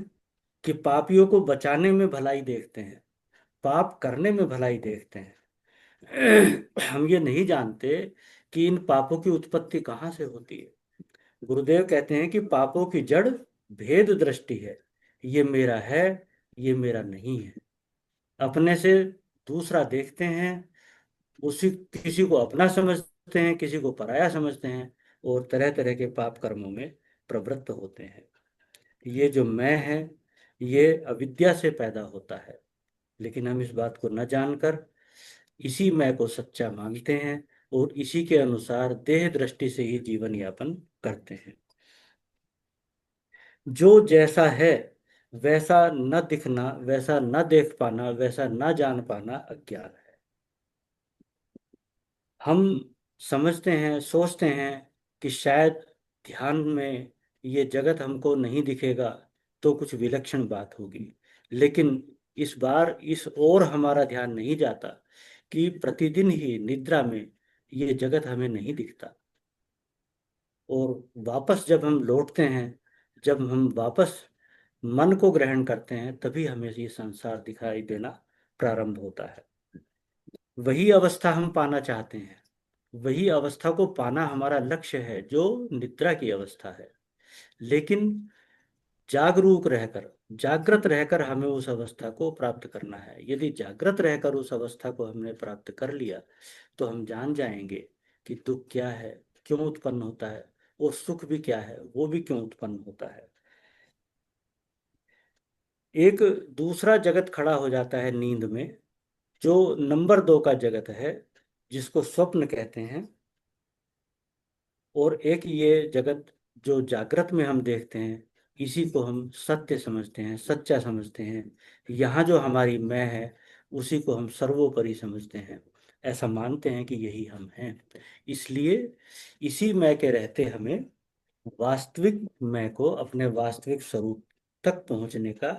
कि पापियों को बचाने में भलाई देखते हैं, पाप करने में भलाई देखते हैं। हम ये नहीं जानते कि इन पापों की उत्पत्ति कहाँ से होती है। गुरुदेव कहते हैं कि पापों की जड़ भेद दृष्टि है। ये मेरा है, ये मेरा नहीं है। अपने से दूसरा देखते हैं, उसी किसी को अपना समझते हैं, किसी को पराया समझते हैं और तरह तरह के पाप कर्मों में प्रवृत्त होते हैं। ये जो मैं है ये अविद्या से पैदा होता है, लेकिन हम इस बात को न जानकर इसी मैं को सच्चा मानते हैं और इसी के अनुसार देह दृष्टि से ही जीवन यापन करते हैं। जो जैसा है वैसा न दिखना, वैसा न देख पाना, वैसा न जान पाना अज्ञान है। हम समझते हैं, सोचते हैं कि शायद ध्यान में ये जगत हमको नहीं दिखेगा तो कुछ विलक्षण बात होगी, लेकिन इस बार इस ओर हमारा ध्यान नहीं जाता कि प्रतिदिन ही निद्रा में ये जगत हमें नहीं दिखता। और वापस जब हम लौटते हैं, जब हम वापस मन को ग्रहण करते हैं, तभी हमें ये संसार दिखाई देना प्रारंभ होता है। वही अवस्था हम पाना चाहते हैं, वही अवस्था को पाना हमारा लक्ष्य है जो निद्रा की अवस्था है। लेकिन जागरूक रहकर, जागृत रहकर हमें उस अवस्था को प्राप्त करना है। यदि जागृत रहकर उस अवस्था को हमने प्राप्त कर लिया तो हम जान जाएंगे कि दुख क्या है, क्यों उत्पन्न होता है, और सुख भी क्या है, वो भी क्यों उत्पन्न होता है। एक दूसरा जगत खड़ा हो जाता है नींद में, जो नंबर 2 का जगत है, जिसको स्वप्न कहते हैं। और एक ये जगत जो जागृत में हम देखते हैं, इसी को हम सत्य समझते हैं, सच्चा समझते हैं। यहाँ जो हमारी मैं है उसी को हम सर्वोपरि समझते हैं, ऐसा मानते हैं कि यही हम हैं। इसलिए इसी मैं के रहते हमें वास्तविक मैं को, अपने वास्तविक स्वरूप तक पहुंचने का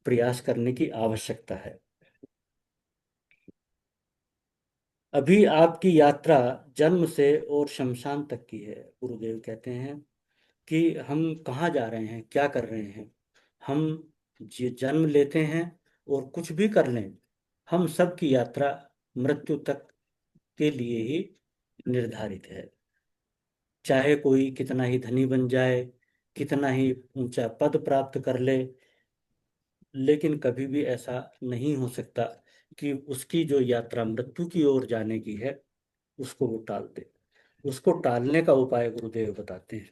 प्रयास करने की आवश्यकता है। अभी आपकी यात्रा जन्म से और शमशान तक की है। गुरुदेव कहते हैं कि हम कहाँ जा रहे हैं, क्या कर रहे हैं। हम जन्म लेते हैं और कुछ भी कर लें, हम सब की यात्रा मृत्यु तक के लिए ही निर्धारित है। चाहे कोई कितना ही धनी बन जाए, कितना ही ऊंचा पद प्राप्त कर ले, लेकिन कभी भी ऐसा नहीं हो सकता कि उसकी जो यात्रा मृत्यु की ओर जाने की है उसको वो टाल दे। उसको टालने का उपाय गुरुदेव बताते हैं।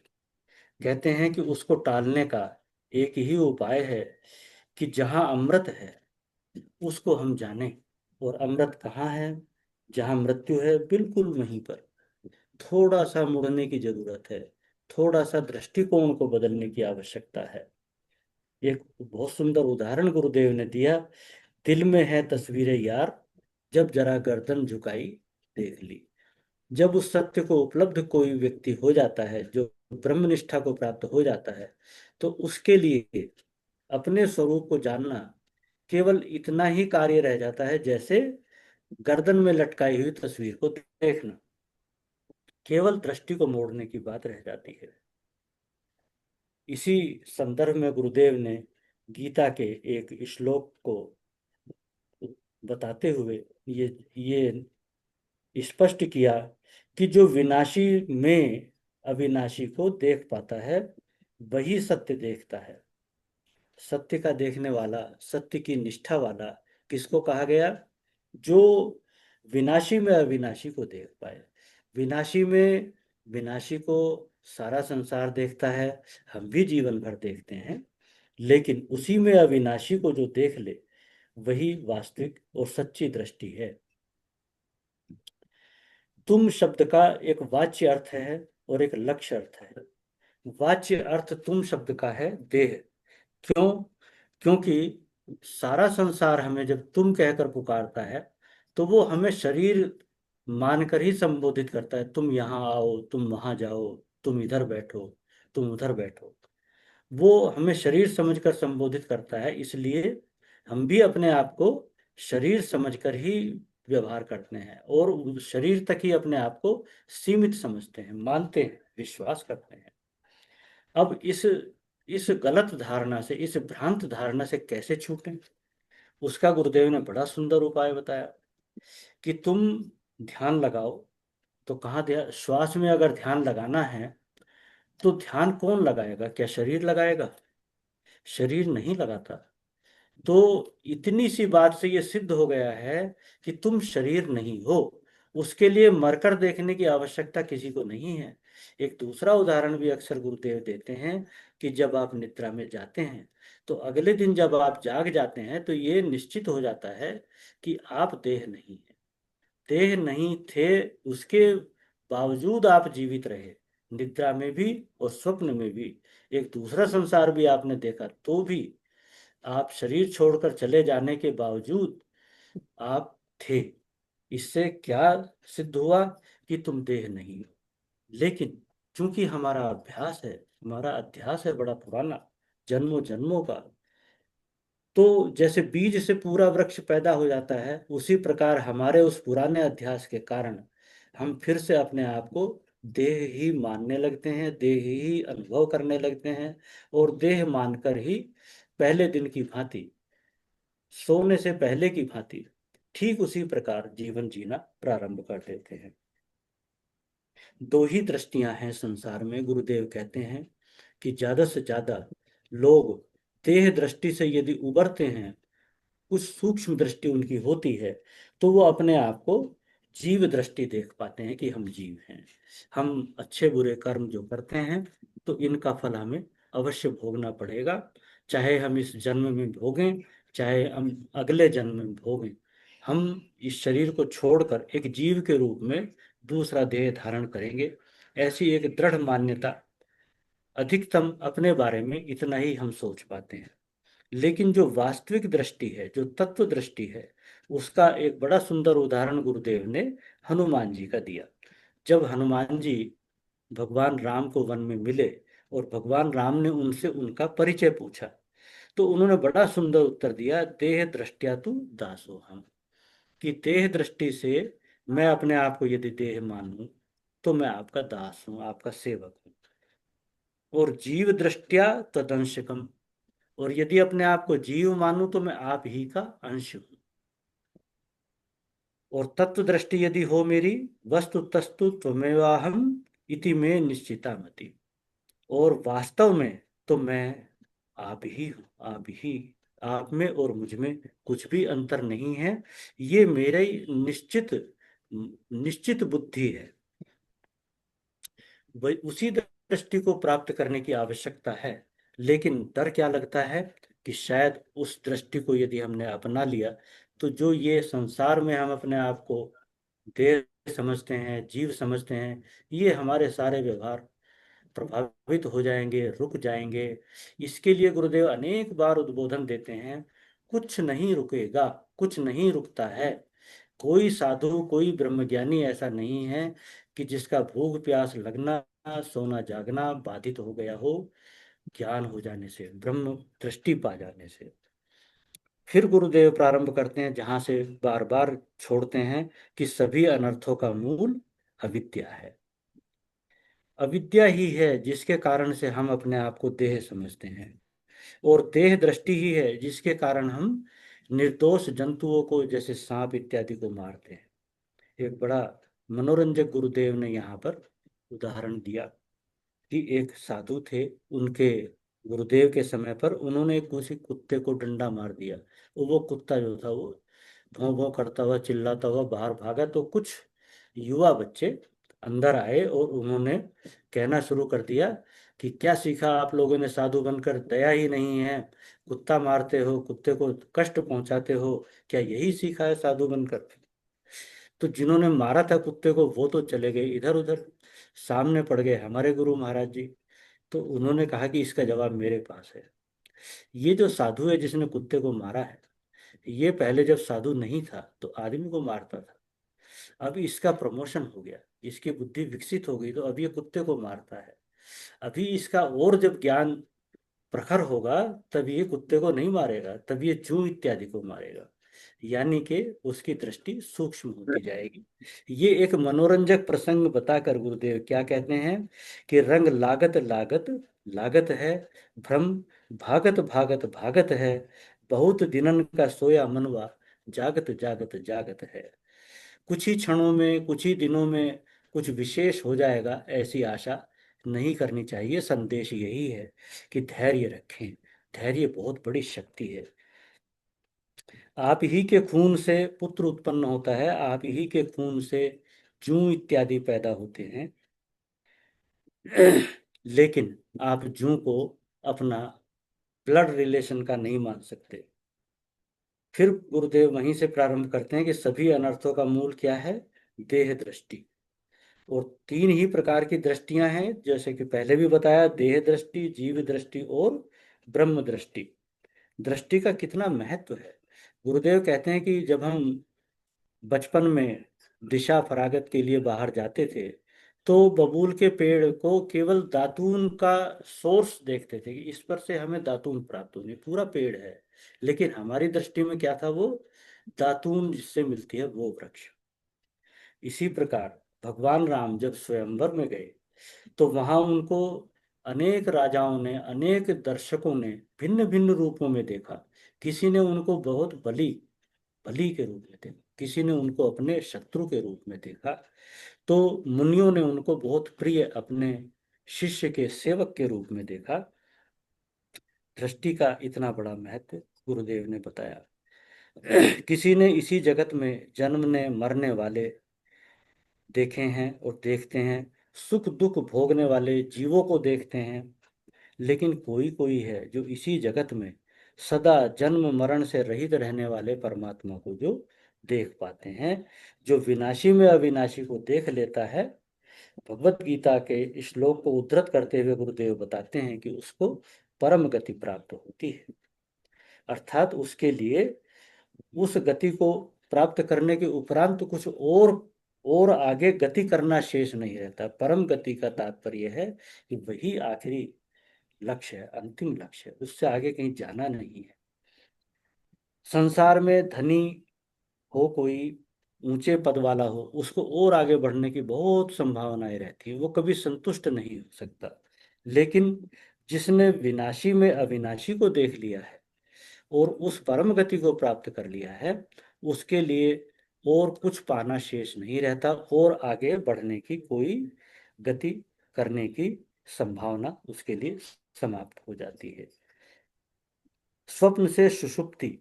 कहते हैं कि उसको टालने का एक ही उपाय है कि जहाँ अमृत है उसको हम जानें। और अमृत कहाँ है? जहाँ मृत्यु है बिल्कुल वहीं पर। थोड़ा सा मुड़ने की जरूरत है, थोड़ा सा दृष्टिकोण को बदलने की आवश्यकता है। एक बहुत सुंदर उदाहरण गुरुदेव ने दिया। दिल में है तस्वीरें यार, जब जरा गर्दन झुकाई देख ली। जब उस सत्य को उपलब्ध कोई व्यक्ति हो जाता है, जो ब्रह्मनिष्ठा को प्राप्त हो जाता है, तो उसके लिए अपने स्वरूप को जानना केवल इतना ही कार्य रह जाता है, जैसे गर्दन में लटकाई हुई तस्वीर को देखना। केवल दृष्टि को मोड़ने की बात रह जाती है। इसी संदर्भ में गुरुदेव ने गीता के एक श्लोक को बताते हुए ये स्पष्ट किया कि जो विनाशी में अविनाशी को देख पाता है, वही सत्य देखता है। सत्य का देखने वाला, सत्य की निष्ठा वाला किसको कहा गया? जो विनाशी में अविनाशी को देख पाए। विनाशी में विनाशी को सारा संसार देखता है, हम भी जीवन भर देखते हैं, लेकिन उसी में अविनाशी को जो देख ले, वही वास्तविक और सच्ची दृष्टि है। तुम शब्द का एक वाच्य अर्थ है और एक लक्ष्य अर्थ है। वाच्य अर्थ तुम शब्द का है देह। क्यों? क्योंकि सारा संसार हमें जब तुम कहकर पुकारता है, तो वो हमें शरीर मानकर ही संबोधित करता है। तुम यहाँ आओ, तुम वहां जाओ, तुम इधर बैठो, तुम उधर बैठो। वो हमें शरीर समझकर संबोधित करता है, इसलिए हम भी अपने आप को शरीर समझकर ही व्यवहार करते हैं और उस शरीर तक ही अपने आप को सीमित समझते हैं, मानते हैं, विश्वास करते हैं। अब इस गलत धारणा से, इस भ्रांत धारणा से कैसे छूटें, उसका गुरुदेव ने बड़ा सुंदर उपाय बताया कि तुम ध्यान लगाओ। तो कहाँ ध्यान? श्वास में अगर ध्यान लगाना है, तो ध्यान कौन लगाएगा? क्या शरीर लगाएगा? शरीर नहीं लगाता। तो इतनी सी बात से ये सिद्ध हो गया है कि तुम शरीर नहीं हो। उसके लिए मरकर देखने की आवश्यकता किसी को नहीं है। एक दूसरा उदाहरण भी अक्सर गुरुदेव देते हैं कि जब आप निद्रा में जाते हैं, तो अगले दिन जब आप जाग जाते हैं, तो ये निश्चित हो जाता है कि आप देह नहीं है। देह नहीं थे, उसके बावजूद आप जीवित रहे, निद्रा में भी और स्वप्न में भी। एक दूसरा संसार भी आपने देखा, तो भी आप शरीर छोड़कर चले जाने के बावजूद आप थे। इससे क्या सिद्ध हुआ? कि तुम देह नहीं हो। लेकिन चूंकि हमारा अभ्यास है, हमारा अध्यास है बड़ा पुराना, जन्मों जन्मों का, तो जैसे बीज से पूरा वृक्ष पैदा हो जाता है, उसी प्रकार हमारे उस पुराने अध्यास के कारण हम फिर से अपने आप को देह ही मानने लगते हैं, देह ही अनुभव करने लगते हैं, और देह मानकर ही पहले दिन की भांति, सोने से पहले की भांति, ठीक उसी प्रकार जीवन जीना प्रारंभ कर देते हैं। दो ही दृष्टियां हैं संसार में। गुरुदेव कहते हैं कि ज्यादा से ज्यादा लोग देह दृष्टि से यदि उबरते हैं, कुछ सूक्ष्म दृष्टि उनकी होती है, तो वो अपने आप को जीव दृष्टि देख पाते हैं कि हम जीव हैं। हम अच्छे बुरे कर्म जो करते हैं, तो इनका फल हमें अवश्य भोगना पड़ेगा, चाहे हम इस जन्म में भोगें, चाहे हम अगले जन्म में भोगें। हम इस शरीर को छोड़कर एक जीव के रूप में दूसरा देह धारण करेंगे। ऐसी एक दृढ़ मान्यता, अधिकतम अपने बारे में इतना ही हम सोच पाते हैं। लेकिन जो वास्तविक दृष्टि है, जो तत्व दृष्टि है, उसका एक बड़ा सुंदर उदाहरण गुरुदेव ने हनुमान जी का दिया। जब हनुमान जी भगवान राम को वन में मिले और भगवान राम ने उनसे उनका परिचय पूछा, तो उन्होंने बड़ा सुंदर उत्तर दिया, देह दृष्टिया तु दासो हम। कि देह दृष्टि से मैं अपने आप को यदि देह मानूं, तो मैं आपका दास हूं, आपका सेवक हूं। और जीव दृष्टिया तदंशकम, और यदि अपने आप को जीव मानूं, तो मैं आप ही का अंश हूं। और तत्व दृष्टि यदि हो मेरी, वस्तु तस्तु त्वमेवाहम इति में निश्चिता मति, और वास्तव में तो मैं आप ही हूं, आप ही। आप में और मुझ में कुछ भी अंतर नहीं है। ये मेरे निश्चित निश्चित बुद्धि है। वही उसी दृष्टि को प्राप्त करने की आवश्यकता है। लेकिन डर क्या लगता है कि शायद उस दृष्टि को यदि हमने अपना लिया, तो जो ये संसार में हम अपने आप को देह समझते हैं, जीव समझते हैं, ये हमारे सारे व्यवहार प्रभावित हो जाएंगे, रुक जाएंगे। इसके लिए गुरुदेव अनेक बार उद्बोधन देते हैं, कुछ नहीं रुकेगा, कुछ नहीं रुकता है। कोई साधु, कोई ब्रह्मज्ञानी ऐसा नहीं है कि जिसका भूख प्यास लगना, सोना जागना बाधित हो गया हो ज्ञान हो जाने से, ब्रह्म दृष्टि पा जाने से। फिर गुरुदेव प्रारंभ करते हैं जहां से बार बार छोड़ते हैं कि सभी अनर्थों का मूल अविद्या है। अविद्या ही है जिसके कारण से हम अपने आप को देह समझते हैं, और देह दृष्टि ही है जिसके कारण हम निर्दोष जंतुओं को जैसे सांप इत्यादि को मारते हैं। एक बड़ा मनोरंजक गुरुदेव ने यहाँ पर उदाहरण दिया कि एक साधु थे, उनके गुरुदेव के समय पर उन्होंने किसी कुत्ते को डंडा मार दिया, और वो कुत्ता जो था वो भौं भौं करता हुआ चिल्लाता हुआ बाहर भागा। तो कुछ युवा बच्चे अंदर आए और उन्होंने कहना शुरू कर दिया कि क्या सीखा आप लोगों ने साधु बनकर, दया ही नहीं है, कुत्ता मारते हो, कुत्ते को कष्ट पहुंचाते हो, क्या यही सीखा है साधु बनकर? तो जिन्होंने मारा था कुत्ते को वो तो चले गए इधर उधर, सामने पड़ गए हमारे गुरु महाराज जी। तो उन्होंने कहा कि इसका जवाब मेरे पास है। ये जो साधु है जिसने कुत्ते को मारा है, ये पहले जब साधु नहीं था तो आदमी को मारता था। अब इसका प्रमोशन हो गया, इसकी बुद्धि विकसित हो गई, तो अब ये कुत्ते को मारता है। अभी इसका और जब ज्ञान प्रखर होगा तब ये कुत्ते को नहीं मारेगा, तब ये चूह इत्यादि को मारेगा। यानी कि उसकी दृष्टि सूक्ष्म होती जाएगी। ये एक मनोरंजक प्रसंग बताकर गुरुदेव क्या कहते हैं कि रंग लागत लागत लागत है, भ्रम भागत भागत भागत है, बहुत दिनन का सोया मनवा, जागत जागत जागत है। कुछ ही क्षणों में, कुछ ही दिनों में कुछ विशेष हो जाएगा, ऐसी आशा नहीं करनी चाहिए। संदेश यही है कि धैर्य रखें। धैर्य बहुत बड़ी शक्ति है। आप ही के खून से पुत्र उत्पन्न होता है, आप ही के खून से जूं इत्यादि पैदा होते हैं। लेकिन आप जूं को अपना ब्लड रिलेशन का नहीं मान सकते। फिर गुरुदेव वहीं से प्रारंभ करते हैं कि सभी अनर्थों का मूल क्या है? देह दृष्टि। और तीन ही प्रकार की दृष्टियां हैं, जैसे कि पहले भी बताया, देह दृष्टि, जीव दृष्टि और ब्रह्म दृष्टि। दृष्टि का कितना महत्व है। गुरुदेव कहते हैं कि जब हम बचपन में दिशा फरागत के लिए बाहर जाते थे तो बबूल के पेड़ को केवल दातून का सोर्स देखते थे कि इस पर से हमें दातून प्राप्त होनी, पूरा पेड़ है। लेकिन हमारी दृष्टि में क्या था? वो दातून जिससे मिलती है वो वृक्ष। इसी प्रकार भगवान राम जब स्वयंवर में गए तो वहां उनको अनेक राजाओं ने, अनेक दर्शकों ने भिन्न भिन्न रूपों में देखा। किसी ने उनको बहुत बली बली के रूप में देखा, किसी ने उनको अपने शत्रु के रूप में देखा, तो मुनियों ने उनको बहुत प्रिय अपने शिष्य के सेवक के रूप में देखा। दृष्टि का इतना बड़ा महत्व गुरुदेव ने बताया। किसी ने इसी जगत में जन्मने मरने वाले देखे हैं और देखते हैं, सुख दुख भोगने वाले जीवों को देखते हैं, लेकिन कोई कोई है जो इसी जगत में सदा जन्म मरण से रहित रहने वाले परमात्मा को जो देख पाते हैं। जो विनाशी में अविनाशी को देख लेता है, भगवत गीता के श्लोक को उद्धृत करते हुए गुरुदेव बताते हैं कि उसको परम गति प्राप्त होती है। अर्थात उसके लिए उस गति को प्राप्त करने के उपरांत कुछ और आगे गति करना शेष नहीं रहता। परम गति का तात्पर्य है कि वही आखिरी लक्ष्य है, अंतिम लक्ष्य है, उससे आगे कहीं जाना नहीं है। संसार में धनी हो, कोई ऊंचे पद वाला हो, उसको और आगे बढ़ने की बहुत संभावनाएं रहती है, वो कभी संतुष्ट नहीं हो सकता। लेकिन जिसने विनाशी में अविनाशी को देख लिया है और उस परम गति को प्राप्त कर लिया है, उसके लिए और कुछ पाना शेष नहीं रहता, और आगे बढ़ने की कोई गति करने की संभावना उसके लिए समाप्त हो जाती है। स्वप्न से सुषुप्ति,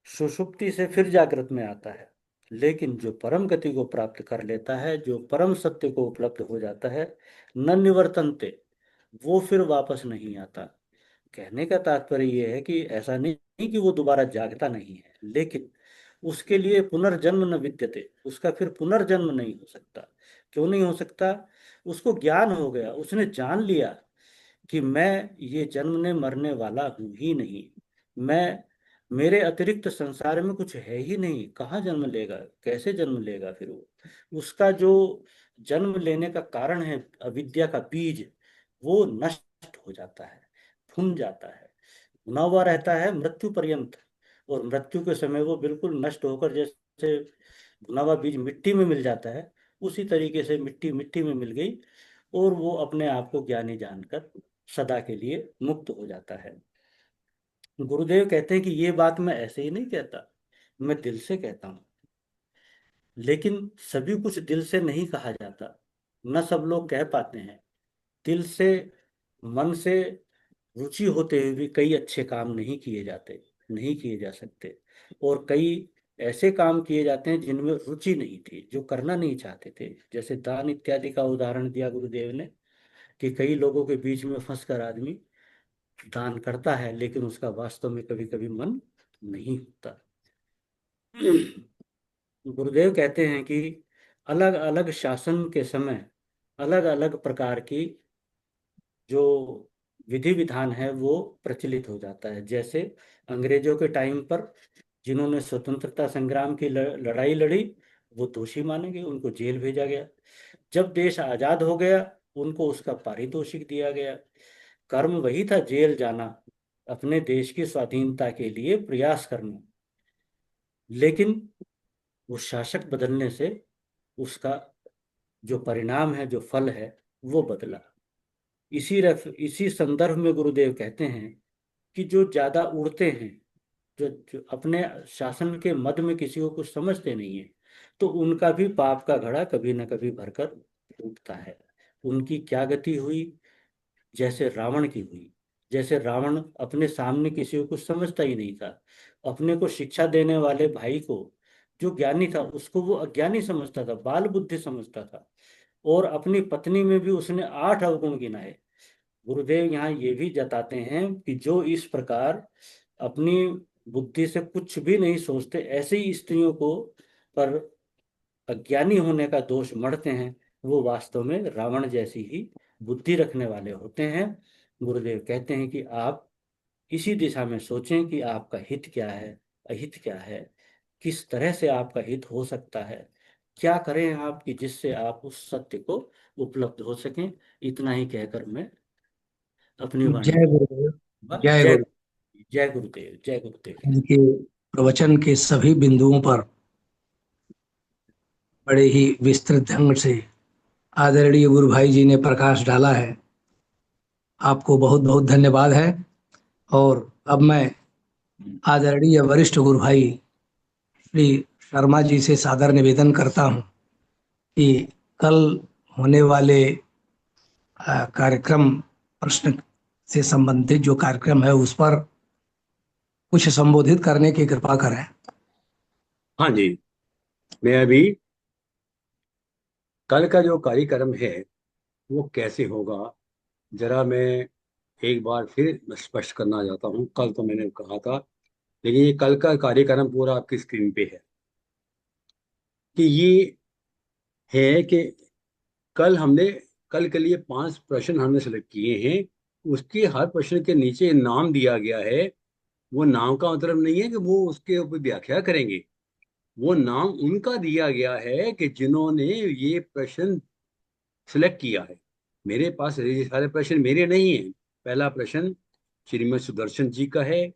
सुषुप्ति से फिर जागृत में आता है। लेकिन जो परम गति को प्राप्त कर लेता है, जो परम सत्य को उपलब्ध हो जाता है, न निवर्तन्ते, वो फिर वापस नहीं आता। कहने का तात्पर्य यह है कि ऐसा नहीं कि वो दोबारा जागता नहीं है, लेकिन उसके लिए पुनर्जन्म न विद्यते, उसका फिर पुनर्जन्म नहीं हो सकता। क्यों नहीं हो सकता? उसको ज्ञान हो गया, उसने जान लिया कि मैं ये जन्मने मरने वाला हूं ही नहीं। मैं मेरे अतिरिक्त संसार में कुछ है ही नहीं, कहाँ जन्म लेगा, कैसे जन्म लेगा फिर वो। उसका जो जन्म लेने का कारण है अविद्या का बीज, वो नष्ट हो जाता है, फून जाता है, भुना हुआ रहता है मृत्यु पर्यंत। और मृत्यु के समय वो बिल्कुल नष्ट होकर, जैसे भुना हुआ बीज मिट्टी में मिल जाता है, उसी तरीके से मिट्टी मिट्टी में मिल गई, और वो अपने आप को ज्ञानी जानकर सदा के लिए मुक्त हो जाता है। गुरुदेव कहते हैं कि ये बात मैं ऐसे ही नहीं कहता, मैं दिल से कहता हूँ। लेकिन सभी कुछ दिल से नहीं कहा जाता, न सब लोग कह पाते हैं। दिल से, मन से रुचि होते हुए भी कई अच्छे काम नहीं किए जाते, नहीं किए जा सकते। और कई ऐसे काम किए जाते हैं जिनमें रुचि नहीं थी, जो करना नहीं चाहते थे। जैसे दान इत्यादि का उदाहरण दिया गुरुदेव ने, कि कई लोगों के बीच में फंस कर आदमी दान करता है, लेकिन उसका वास्तव में कभी कभी मन नहीं होता। गुरुदेव कहते हैं कि अलग अलग शासन के समय अलग अलग प्रकार की जो विधि विधान है वो प्रचलित हो जाता है। जैसे अंग्रेजों के टाइम पर जिन्होंने स्वतंत्रता संग्राम की लड़ाई लड़ी, वो दोषी माने गए, उनको जेल भेजा गया। जब देश आजाद हो गया, उनको उसका पारितोषिक दिया गया। कर्म वही था, जेल जाना, अपने देश की स्वाधीनता के लिए प्रयास करना। लेकिन वो शासक बदलने से उसका जो परिणाम है, जो फल है, वो बदला। इसी संदर्भ में गुरुदेव कहते हैं कि जो ज्यादा उड़ते हैं, जो अपने शासन के मद में किसी को कुछ समझते नहीं है, तो उनका भी पाप का घड़ा कभी न कभी भरकर उठता है। उनकी क्या गति हुई? जैसे रावण की हुई। जैसे रावण अपने सामने किसी को कुछ समझता ही नहीं था, अपने को शिक्षा देने वाले भाई को, जो ज्ञानी था, उसको वो अज्ञानी समझता था, बाल बुद्धि समझता था। और अपनी पत्नी में भी उसने 8 अवगुण गिनाए। गुरुदेव यहाँ ये भी जताते हैं कि जो इस प्रकार अपनी बुद्धि से कुछ भी नहीं सोचते, ऐसे ही स्त्रियों को पर अज्ञानी होने का दोष मढ़ते हैं, वो वास्तव में रावण जैसी ही बुद्धि रखने वाले होते हैं। गुरुदेव कहते हैं कि आप इसी दिशा में सोचें कि आपका हित क्या है, अहित क्या है, किस तरह से आपका हित हो सकता है, क्या करें आप कि जिससे आप उस सत्य को उपलब्ध हो सकें। इतना ही कहकर मैं अपनी वाणी जय गुरुदेव। को जय जय, गुरु। जय गुरुदेव, जय गुरुदेव। इनके प्रवचन के सभी बिंदुओं पर बड़े ही विस्तृत ढंग से आदरणीय गुरु भाई जी ने प्रकाश डाला है। आपको बहुत बहुत धन्यवाद है। और अब मैं आदरणीय वरिष्ठ गुरु भाई श्री शर्मा जी से सादर निवेदन करता हूँ कि कल होने वाले कार्यक्रम, प्रश्न से संबंधित जो कार्यक्रम है उस पर कुछ संबोधित करने की कृपा करें। हाँ जी, मैं अभी कल का जो कार्यक्रम है वो कैसे होगा, जरा मैं एक बार फिर स्पष्ट करना चाहता हूँ। कल तो मैंने कहा था, लेकिन ये कल का कार्यक्रम पूरा आपकी स्क्रीन पे है। कि ये है कि कल के लिए 5 प्रश्न हमने सेलेक्ट किए हैं। उसके हर प्रश्न के नीचे नाम दिया गया है। वो नाम का मतलब नहीं है कि वो उसके ऊपर व्याख्या करेंगे। वो नाम उनका दिया गया है कि जिन्होंने ये प्रश्न सिलेक्ट किया है। मेरे पास ये सारे प्रश्न मेरे नहीं हैं। पहला प्रश्न श्रीमद सुदर्शन जी का है।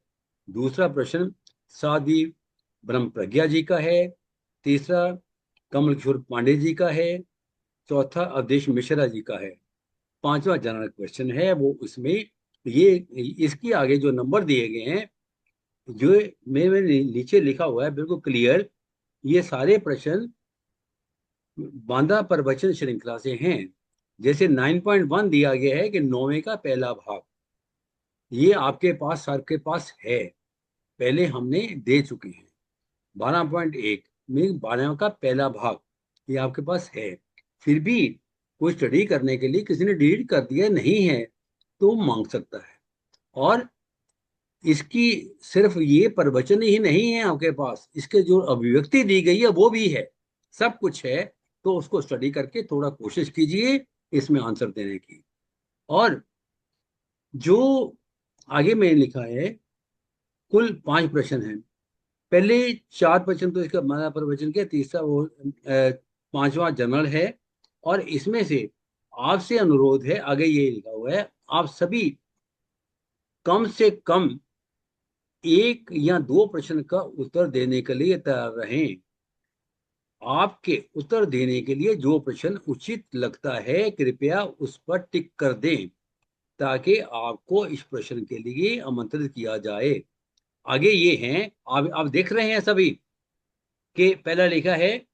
दूसरा प्रश्न साध्वी ब्रह्म प्रज्ञा जी का है। तीसरा कमल किशोर पांडे जी का है। चौथा अवधेश मिश्रा जी का है। पांचवा जनरल क्वेश्चन है वो उसमें ये, इसके आगे जो नंबर दिए गए हैं, जो मेरे नीचे लिखा हुआ है बिल्कुल क्लियर, ये सारे प्रश्न बांदा प्रवचन श्रृंखला से हैं। जैसे 9.1 दिया गया है कि 9वें का पहला भाग, ये आपके पास सर के पास है, पहले हमने दे चुके हैं। 12.1 में 12 का पहला भाग ये आपके पास है। फिर भी कोई स्टडी करने के लिए किसी ने डिलीट कर दिया नहीं है तो मांग सकता है। और इसकी सिर्फ ये प्रवचन ही नहीं है आपके पास, इसके जो अभिव्यक्ति दी गई है वो भी है, सब कुछ है। तो उसको स्टडी करके थोड़ा कोशिश कीजिए इसमें आंसर देने की। और जो आगे मैंने लिखा है कुल 5 प्रश्न हैं। पहले 4 प्रश्न तो इसका मानव प्रवचन के, तीसरा वो 5वां जनरल है। और इसमें से आपसे अनुरोध है, आगे ये लिखा हुआ है, आप सभी कम से कम 1 या 2 प्रश्न का उत्तर देने के लिए तैयार रहें। आपके उत्तर देने के लिए जो प्रश्न उचित लगता है कृपया उस पर टिक कर दें ताकि आपको इस प्रश्न के लिए आमंत्रित किया जाए। आगे ये हैं, आप देख रहे हैं सभी कि पहला लिखा है,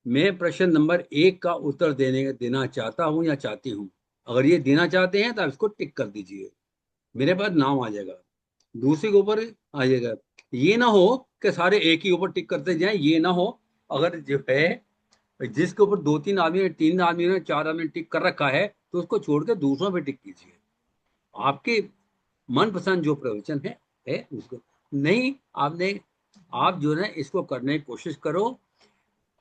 मैं प्रश्न नंबर 1 का उत्तर देना चाहता हूं या चाहती हूं। अगर ये देना चाहते हैं तो आप इसको टिक कर दीजिए, मेरे पास नाम आ जाएगा। दूसरे के ऊपर आ जाएगा। ये ना हो कि सारे एक ही ऊपर टिक करते जाएं, ये ना हो। अगर जो है जिसके ऊपर 2-3 आदमी ने, 3 आदमी ने, 4 आदमी ने टिक कर रखा है तो उसको छोड़ के दूसरों पे टिक कीजिए। आपके मनपसंद जो प्रवचन है उसको नहीं, आप जो है इसको करने की कोशिश करो।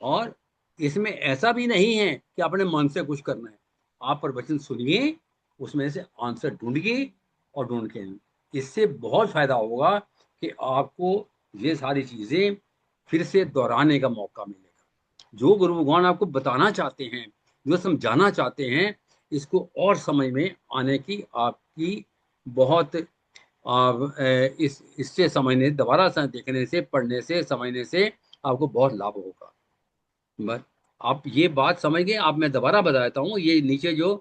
और इसमें ऐसा भी नहीं है कि अपने मन से कुछ करना है। आप प्रवचन सुनिए, उसमें से आंसर ढूंढिए और ढूंढ के इससे बहुत फायदा होगा कि आपको ये सारी चीजें फिर से दोहराने का मौका मिलेगा। जो गुरु भगवान आपको बताना चाहते हैं, जो समझाना चाहते हैं, इसको और समझ में आने की आपकी बहुत इससे समझने, दोबारा से देखने से, पढ़ने से, समझने से आपको बहुत लाभ होगा। बस आप ये बात समझ गए। आप मैं दोबारा बताता हूँ, ये नीचे जो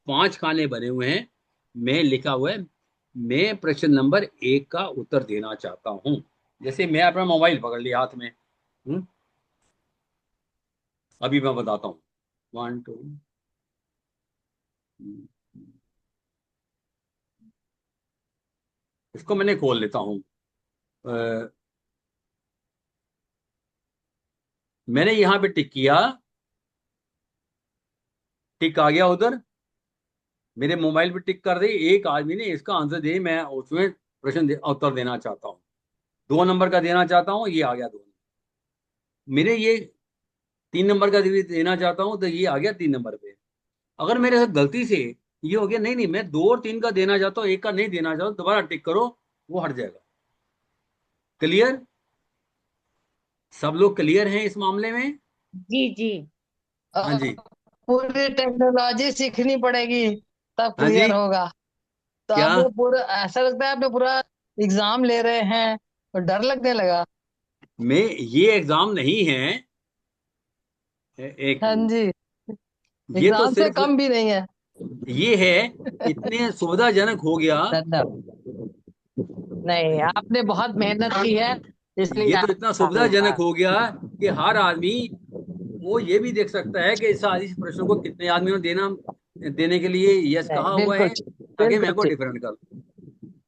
5 खाने बने हुए हैं, मैं लिखा हुआ है, मैं प्रश्न नंबर 1 का उत्तर देना चाहता हूँ। जैसे मैं अपना मोबाइल पकड़ लिया हाथ में, अभी मैं बताता हूँ। 1 2 इसको मैंने खोल लेता हूँ। मैंने यहाँ पे टिक किया, टिक आ गया उधर, मेरे मोबाइल पे टिक कर दी। एक आदमी ने इसका आंसर दे, मैं उसमें उत्तर देना चाहता हूँ, 2 नंबर का देना चाहता हूँ, ये आ गया 2। मेरे ये 3 नंबर का भी देना चाहता हूँ तो ये आ गया 3 नंबर पे। अगर मेरे से गलती से ये हो गया, नहीं नहीं मैं 2 और 3 का देना चाहता हूँ, 1 का नहीं देना चाहता, दोबारा टिक करो, वो हट जाएगा। क्लियर? सब लोग क्लियर हैं इस मामले में? जी जी। हाँ जी। पूरी टेक्नोलॉजी सीखनी पड़ेगी तब हाँ जी। क्लियर होगा। तो क्या? आपने पूरा, ऐसा लगता है आपने पूरा एग्जाम ले रहे हैं तो डर लगने लगा। मैं ये एग्जाम नहीं है, एक हाँ मिनट, जी, ये तो एग्जाम से सिर्फ कम भी नहीं है। ये है, इतने सुविधाजनक हो गया। धन्यवाद। नहीं, आपने बहुत मेहनत की है, इसलिए ये तो इतना सुविधाजनक हो गया कि हर आदमी वो ये भी देख सकता है कि इस प्रश्न को कितने आदमियों ने देने के लिए यस नहीं, कहा हुआ बिल्कुल है, ठीक, ताकि बिल्कुल मैं को ठीक, डिफरेंट कर,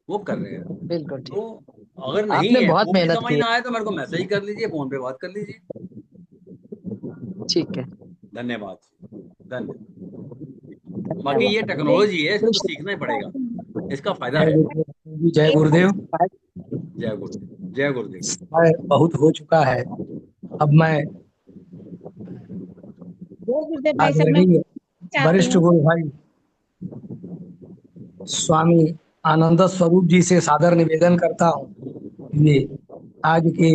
वो कर रहे हैं। बिल्कुल ठीक। तो अगर नहीं आपने है, बहुत वो भी मेहनत समझ की ना आए तो मेरे को मैसेज कर लीजिए, फोन पे बात कर लीजिए। है। ठीक है, धन्यवाद। धन्यवाद। बाकी ये धन्यवाद। टेक्नोलॉजी है, इसको तो सीखना ही पड़ेगा, इसका फायदा जय है। गुरुदेव जी, जय गुरुदेव। जय गुरुदेव, जय गुरुदेव। समय बहुत हो चुका है। अब मैं गुरुदेव भाई साहब, मैं आदरणीय चाहती वरिष्ठ हूँ। गुरु भाई स्वामी आनंद स्वरूप जी से सादर निवेदन करता हूँ, ये आज के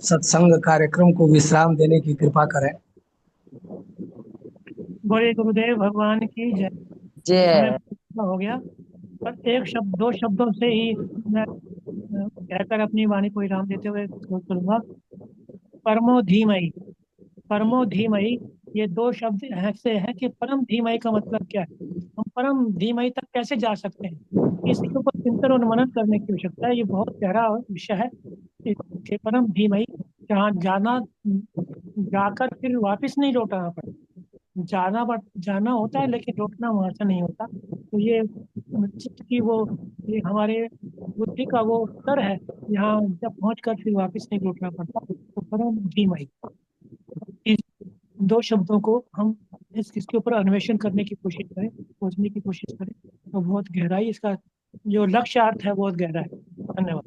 सत्संग कार्यक्रम को विश्राम देने की कृपा करें। बोले गुरुदेव भगवान की जय। समय जय। पूरा हो गया, पर एक शब्द, 2 शब्दों से ही मैं कहकर अपनी वाणी को विराम देते हुए क्लोज करूंगा। परमो धीमहि। परमो धीमहि, ये 2 शब्द ऐसे हैं कि परम धीमहि का मतलब क्या है, हम परम धीमहि तक कैसे जा सकते हैं, इसके ऊपर चिंतन और मनन करने की आवश्यकता है। ये बहुत गहरा विषय है कि परम धीमहि, जहाँ जाना, जाकर फिर वापस नहीं लौटाना पड़ता। जाना होता है लेकिन लौटना वहां से नहीं होता। तो ये चित्त की वो, ये हमारे बुद्धि का वो स्तर है, यहाँ जब पहुंच कर फिर वापस नहीं लौटना पड़ता। तो परम धीमहि, इस 2 शब्दों को हम इसके ऊपर अन्वेषण करने की कोशिश करें, खोजने की कोशिश करें, तो बहुत गहराई इसका जो लक्ष्यार्थ है बहुत गहरा है। धन्यवाद।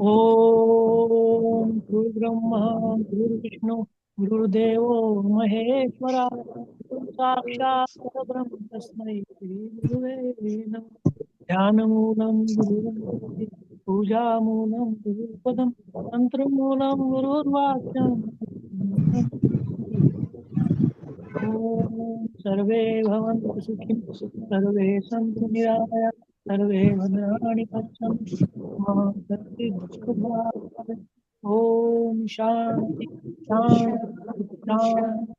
ओम गुरु ब्रह्मा गुरु विष्णु गुरुदेवो महेश्वरा, गुरु साक्षात् परब्रह्म तस्मै श्री गुरुवे नमः। ध्यानमूलं गुरुर्भक्तिः पूजामूलं गुरुपदं तन्त्रमूलं गुरुर्वाक्यम् ॐ सर्वे भवन्तु सुखिनः सर्वे सन्तु निरामयाः सर्वे भद्राणि पश्यन्तु मा कश्चित् दुःखभाग् ओम शांति शांति शांति।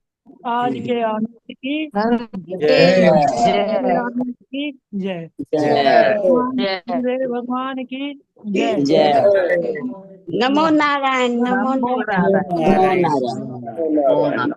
आज के आनंद की जय आनंद की जय सूर्य भगवान की जय। नमो नारायण नमो नमो नारायण। नारायण।